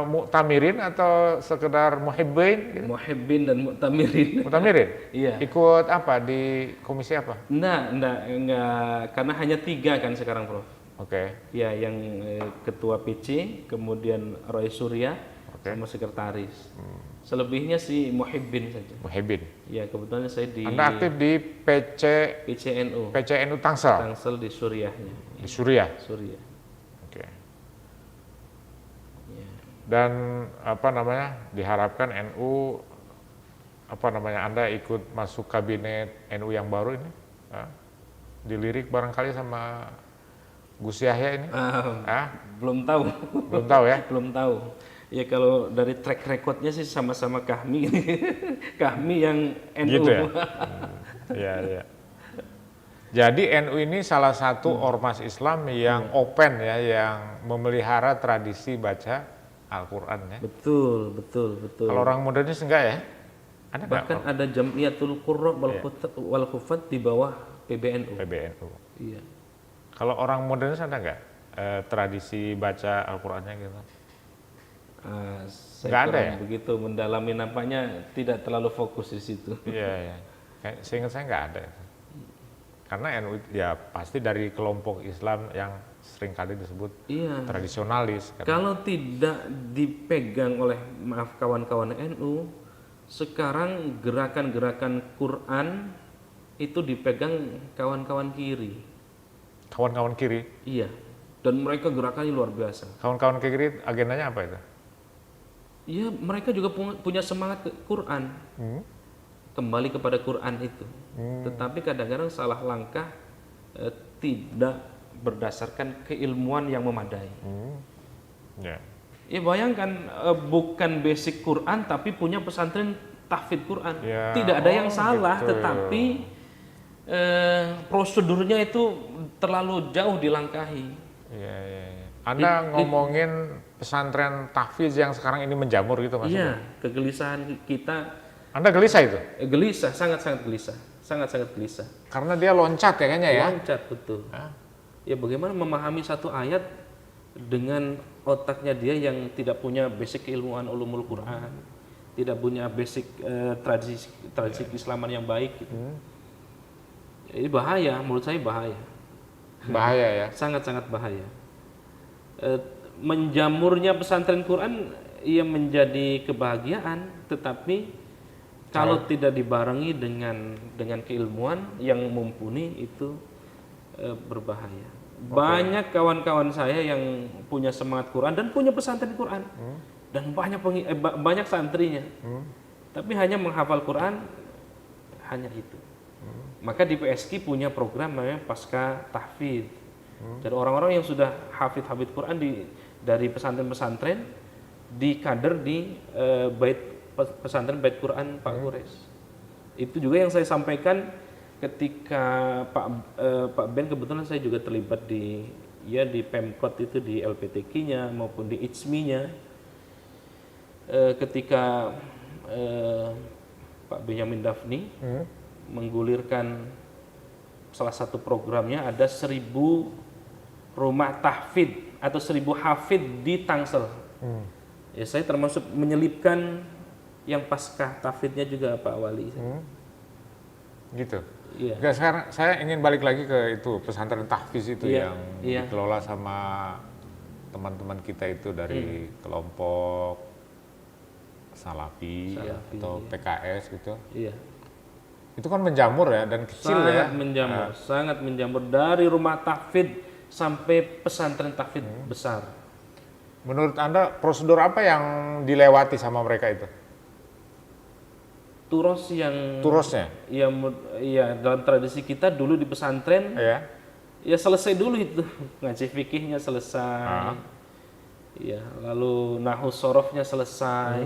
Muktamirin atau sekedar muhibbin? Gitu?
Muhibbin dan muktamirin.
Muktamirin?
Iya.
Ikut apa? Di komisi apa?
Enggak, karena hanya 3 kan sekarang, Prof.
Oke.
Ya, yang ketua PC, kemudian Roy Surya, sama sekretaris. Selebihnya sih muhibbin saja.
Muhibbin.
Ya, kebetulan saya di
Anda aktif di
PCNU.
PCNU Tangsel?
Tangsel di Suriahnya.
Di Suriah?
Suriah.
Oke.
Ya.
Dan diharapkan NU Anda ikut masuk kabinet NU yang baru ini, dilirik barangkali sama Gus Yahya ini?
Belum tahu.
Belum tahu ya?
Belum tahu. Ya kalau dari track recordnya sih sama-sama kami, kami yang NU.
Gitu ya? Iya. Jadi NU ini salah satu ormas Islam yang open ya, yang memelihara tradisi baca Al-Quran ya.
Betul.
Kalau orang modernis enggak ya? Ada
Bahkan ada Jamiatul Qurra wal Hufat di bawah PBNU.
Iya.
Iya.
Kalau orang modernis ada nggak tradisi baca Al-Qurannya gitu?
Saya
Nggak ada
kurang
ya?
begitu mendalami, nampaknya tidak terlalu fokus di situ.
Iya, iya. Seingat saya nggak ada. Karena NU ya pasti dari kelompok Islam yang seringkali disebut
Iya.
tradisionalis.
Kalau tidak dipegang oleh, maaf, kawan-kawan NU, sekarang gerakan-gerakan Quran itu dipegang kawan-kawan kiri.
Kawan-kawan kiri,
Iya. Dan mereka gerakannya luar biasa.
kawan-kawan kiri agendanya apa itu?
Iya, mereka juga punya semangat ke Quran. Kembali kepada Quran itu. Tetapi kadang-kadang salah langkah, tidak berdasarkan keilmuan yang memadai.
Ya.
Ya bayangkan, bukan basic Quran tapi punya pesantren tahfidz Quran.
Ya,
Tidak ada yang salah,
gitu.
tetapi prosedurnya itu terlalu jauh dilangkahi.
Iya, iya, iya. Anda ngomongin pesantren tahfiz yang sekarang ini menjamur gitu maksudnya?
Iya, kegelisahan kita,
Anda gelisah itu?
gelisah, sangat-sangat gelisah, sangat-sangat gelisah.
Karena dia loncat ya kayaknya ya?
Loncat, betul. Ya bagaimana memahami satu ayat dengan otaknya dia yang tidak punya basic keilmuan ulumul Quran, tidak punya basic tradisi keislaman yang baik gitu. Ini bahaya, menurut saya bahaya.
Bahaya ya?
Sangat-sangat bahaya. Menjamurnya pesantren Quran ia menjadi kebahagiaan, tetapi kalau tidak dibarengi dengan keilmuan yang mumpuni itu berbahaya. Banyak kawan-kawan saya yang punya semangat Quran dan punya pesantren Quran dan banyak santrinya, tapi hanya menghafal Quran hanya itu. Maka di PSK punya program namanya Pasca Tahfidz. Jadi orang-orang yang sudah hafidz Quran dari pesantren-pesantren dikader di pesantren Bait Quran Pak Gores. Itu juga yang saya sampaikan ketika Pak Ben, kebetulan saya juga terlibat di Pemkot itu, di LPTQ-nya maupun di ICMI-nya. Ketika Pak Benyamin Daphni menggulirkan salah satu programnya, ada 1000 rumah tahfidz atau 1000 hafidz di Tangsel. Ya, saya termasuk menyelipkan yang pasca tahfidznya juga Pak Wali.
Gitu.
Iya.
Enggak, sekarang saya ingin balik lagi ke itu pesantren tahfiz itu
Iya,
yang
iya.
dikelola sama teman-teman kita itu dari kelompok Salafi atau
iya.
PKS gitu.
Iya.
Itu kan menjamur ya dan kecil ya.
Sangat menjamur dari rumah tahfidz sampai pesantren tahfidz besar.
Menurut Anda prosedur apa yang dilewati sama mereka itu?
Turosnya, ya dalam tradisi kita dulu di pesantren, ya selesai dulu itu, ngaji fikihnya selesai, ya lalu nahwu sorofnya selesai,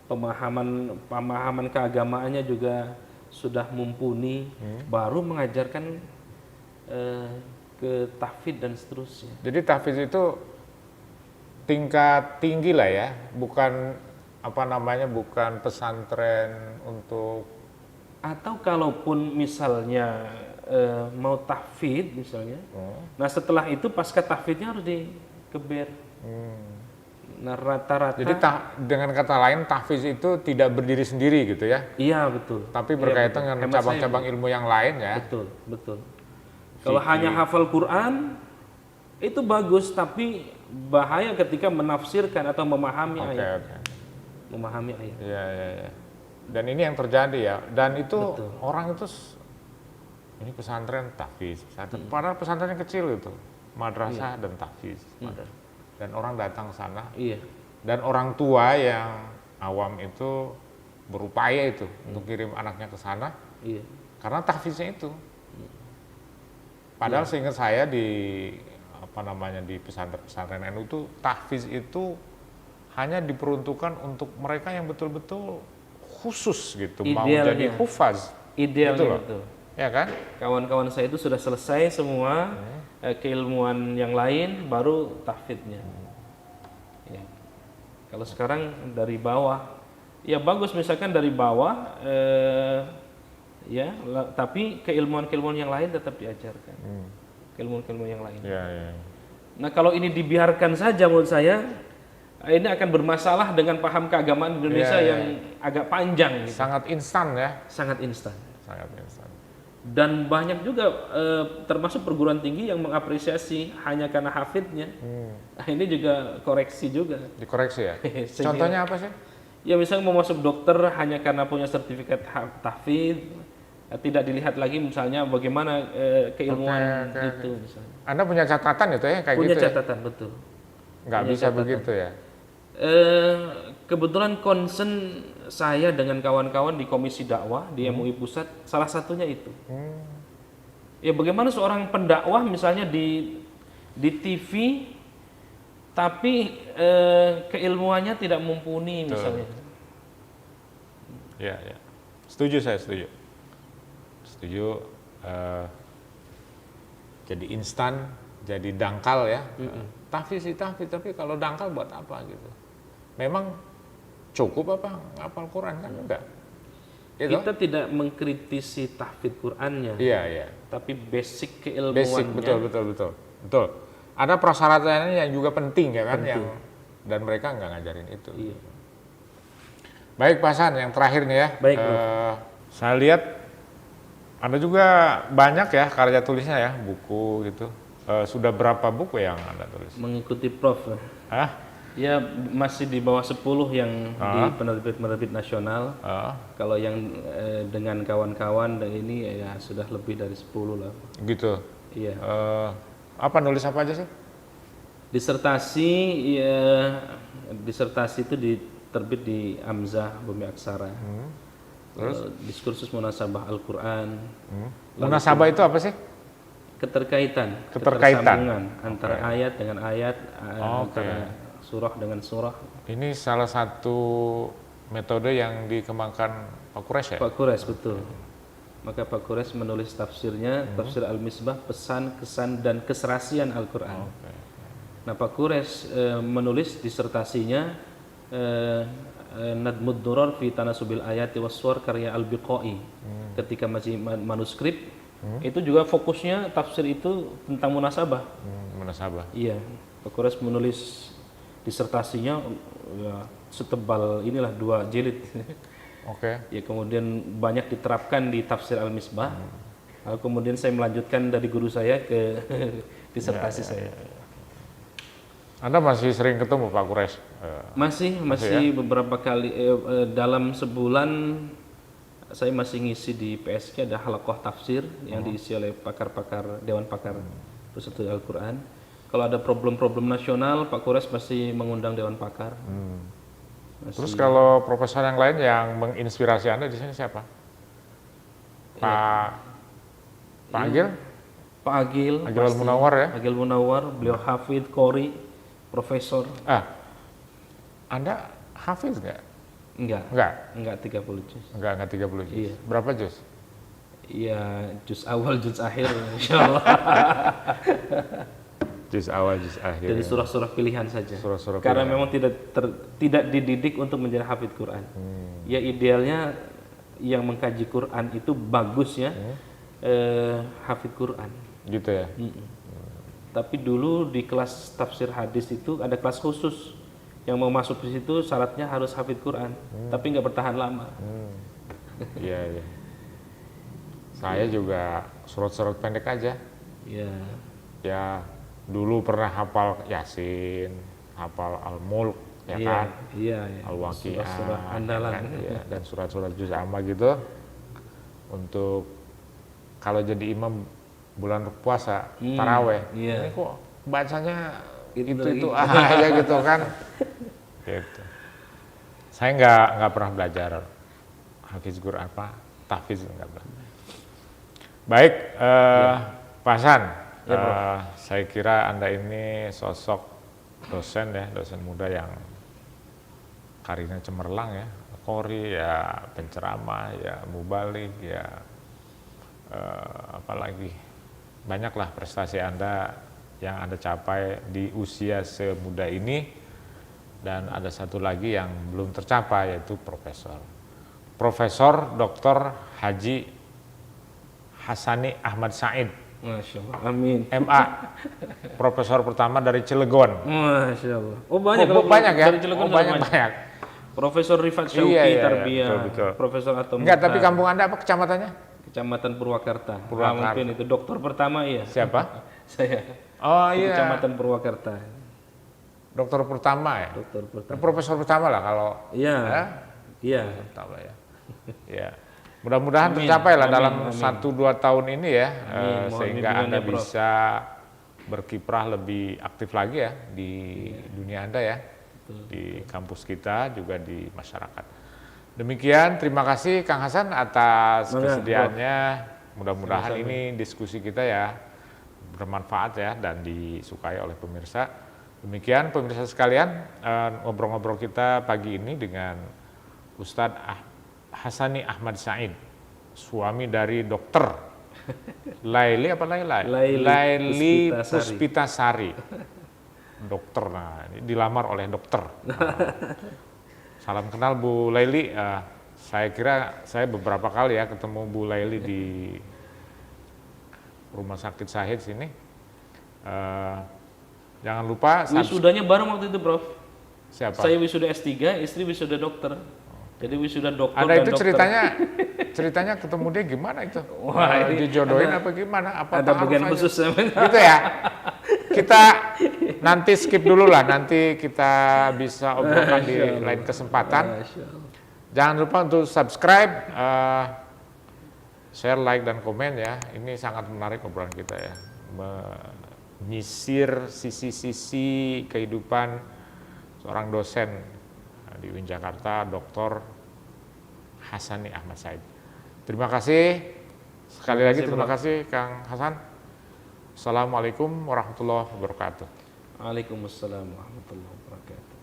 pemahaman keagamaannya juga sudah mumpuni, baru mengajarkan ke tahfidz dan seterusnya.
Jadi tahfiz itu tingkat tinggi lah ya, bukan bukan pesantren untuk,
atau kalaupun misalnya mau tahfidz misalnya, nah setelah itu pasca tahfidznya harus dikeber. Nah rata-rata.
Jadi dengan kata lain tahfiz itu tidak berdiri sendiri gitu ya?
Iya betul.
Tapi berkaitan dengan cabang-cabang ilmu yang lain ya?
Betul. Kalau hanya hafal Quran itu bagus, tapi bahaya ketika menafsirkan atau memahami ayat. Memahami ayat.
Iya. Dan ini yang terjadi ya. Dan itu orang itu ini pesantren tahfiz, padahal pesantrennya kecil itu, madrasah dan tahfiz. Dan orang datang ke sana.
Iya.
Dan orang tua yang awam itu berupaya itu untuk kirim anaknya ke sana.
Iya.
Karena tahfiznya itu. Padahal seingat saya di di pesantren NU itu tahfiz itu hanya diperuntukkan untuk mereka yang betul-betul khusus gitu, mau jadi hufaz.
Idealnya itu.
Ya kan?
Kawan-kawan saya itu sudah selesai semua keilmuan yang lain, baru tahfidznya. Ya. Kalau sekarang dari bawah, ya bagus misalkan dari bawah, tapi keilmuan-keilmuan yang lain tetap diajarkan. Keilmuan-keilmuan yang lain.
Ya.
Nah kalau ini dibiarkan saja, menurut saya ini akan bermasalah dengan paham keagamaan Indonesia yang agak panjang gitu.
Sangat instan ya.
Sangat instan.
Sangat instan.
Dan banyak juga termasuk perguruan tinggi yang mengapresiasi hanya karena hafidnya. Nah, ini juga koreksi juga.
Dikoreksi ya.
Sehingga-
Contohnya apa sih?
Ya misalnya mau masuk dokter hanya karena punya sertifikat tahfidz, tidak dilihat lagi misalnya bagaimana keilmuan
Oke.
itu misalnya.
Anda punya catatan itu ya kayak
Punya
gitu
catatan betul.
ya? Nggak
punya
bisa
catatan.
begitu ya?
Kebetulan concern saya dengan kawan-kawan di Komisi Dakwah di MUI Pusat salah satunya itu. Ya bagaimana seorang pendakwah misalnya di TV tapi keilmuannya tidak mumpuni misalnya.
Ya, ya. Setuju saya, setuju. Setuju. Jadi instan, jadi dangkal ya. Tahfidz sih tahfidz, tapi kalau dangkal buat apa gitu? Memang cukup apa ngapal Quran kan enggak? Gitu?
Kita tidak mengkritisi tahfidz Qur'annya,
Iya, iya.
tapi basic keilmuannya.
Basic, betul. Ada persyaratannya yang juga penting ya kan, yang dan mereka nggak ngajarin itu.
Iya.
Baik Pak Hasan, yang terakhir nih ya.
Baik, Bro.
Saya lihat Anda juga banyak ya karya tulisnya ya, buku gitu. Sudah berapa buku yang Anda tulis?
Mengikuti Prof.
Hah?
Ya masih di bawah 10 yang di penerbit-penerbit nasional. Kalau yang dengan kawan-kawan dan ini ya sudah lebih dari 10 lah.
Gitu.
Iya.
Apa nulis apa aja sih?
Disertasi ya, disertasi itu diterbit di Amzah Bumi Aksara. Terus diskursus munasabah Al-Qur'an.
Munasabah itu apa sih?
Keterkaitan.
Ketersambungan.
Antara ayat dengan ayat, antara surah dengan surah.
Ini salah satu metode yang dikembangkan Pak Quraisy ya?
Pak Quraisy betul. Maka Pak Quraisy menulis tafsirnya, tafsir Al-Misbah, pesan, kesan dan keserasian Al-Qur'an. Nah, Pak Quraisy menulis disertasinya Nadmud Durar fi Tanasubil Ayati was-Suwar karya Al-Biqai. Ketika masih manuskrip, itu juga fokusnya tafsir itu tentang munasabah.
Munasabah.
Iya, Pak Quraisy menulis disertasinya ya, setebal inilah 2 jilid.
Oke.
Ya kemudian banyak diterapkan di tafsir Al-Misbah. Lalu kemudian saya melanjutkan dari guru saya ke disertasi saya.
Anda masih sering ketemu Pak Quraisy?
Masih beberapa kali dalam sebulan saya masih ngisi di PSK ada halaqah tafsir yang diisi oleh pakar-pakar Dewan Pakar Pusat Al-Qur'an. Kalau ada problem-problem nasional, Pak Quraisy pasti mengundang Dewan Pakar.
Terus kalau profesor yang lain yang menginspirasi Anda di sini siapa? Pak Agil?
Pak Agil.
Agil Al-Munawar ya?
Agil Munawar, beliau hafidz, qori, profesor.
Anda hafiz nggak?
Enggak 30 juz.
Enggak 30 juz.
Iya.
Berapa juz?
Iya, juz awal, juz akhir insyaallah.
Juz awal, juz akhir.
Dari surah-surah pilihan saja.
Surah-surah
Karena
pilihan.
memang tidak dididik untuk menjadi hafidz Quran. Ya idealnya yang mengkaji Quran itu bagus ya, hafidz Quran.
Gitu ya.
Tapi dulu di kelas tafsir hadis itu ada kelas khusus yang mau masuk di situ syaratnya harus hafidz Quran, tapi nggak bertahan lama.
Iya, iya. Saya juga surat-surat pendek aja.
Ya.
Ya, dulu pernah hafal Yasin, hafal Al-Mulk, ya
Iya,
kan?
iya.
Al-Waqi'ah,
Surah andalan.
ya kan? Ya, dan surat-surat juz amma gitu. Untuk kalau jadi imam bulan puasa, taraweh,
iya.
ini kok bacanya
Itu
itu aja gitu kan? Gitu. Saya nggak pernah belajar hafiz Quran apa, tahfiz nggak pernah. Baik, Pak Hasan, saya kira Anda ini sosok dosen ya, dosen muda yang karirnya cemerlang ya, qori ya, penceramah ya, mubalik ya, apalagi banyaklah prestasi Anda yang Anda capai di usia semuda ini, dan ada satu lagi yang belum tercapai yaitu Profesor Dr. Haji Hasani Ahmad Said
Masya Allah. Amin.
MA, profesor pertama dari Cilegon.
Masya Allah. Oh banyak
Banyak ya?
Dari Cilegon
Banyak.
Profesor Rifat Syauqi
Iya,
Tarbiyah,
betul.
Profesor Atom.
Enggak, tapi kampung Anda apa kecamatannya?
Kecamatan Purwakarta.
Purwakarta.
Mungkin itu dokter pertama iya.
Siapa?
Saya.
Oh
Di
iya.
Kecamatan Purwakarta.
Dokter pertama ya?
Dokter pertama.
Profesor pertama lah kalau.
Iya.
Ya?
Iya.
Pertama ya. Ya. Mudah-mudahan
Amin,
tercapai lah
amin,
dalam
amin.
1-2 tahun ini ya,
Mohon
sehingga
bimbingannya,
Anda
Prof.
bisa berkiprah lebih aktif lagi ya di dunia Anda ya, di kampus kita juga di masyarakat. Demikian, terima kasih Kang Hasan atas kesediaannya. Mudah-mudahan ini diskusi kita ya bermanfaat ya dan disukai oleh pemirsa. Demikian pemirsa sekalian, ngobrol-ngobrol kita pagi ini dengan Ustadz Hasani Ahmad Said, suami dari dokter Laili apa Laili Puspitasari. Dokter, nah ini dilamar oleh dokter. Salam kenal Bu Laili. Saya kira saya beberapa kali ya ketemu Bu Laili di Rumah Sakit Syahid sini. Jangan lupa
Wisudanya bareng waktu itu, Prof.
Siapa?
Saya wisuda S3, istri wisuda dokter. Jadi wisuda dokter
Ada
dan
itu
dokter.
ceritanya ketemu dia gimana itu?
Wah, ini
dijodohin apa gimana? Apa
ada
taruh
bagian
saja?
khusus
Gitu ya. Kita nanti skip dulu lah, nanti kita bisa obrolkan di lain kesempatan.
Masya Allah.
Jangan lupa untuk subscribe, share, like, dan komen ya. Ini sangat menarik obrolan kita ya. Menyisir sisi-sisi kehidupan seorang dosen di UIN Jakarta, Dr. Hasani Ahmad Said. Terima kasih. Sekali lagi terima kasih Kang Hasan. Assalamualaikum warahmatullahi wabarakatuh.
Waalaikumsalam warahmatullahi wabarakatuh.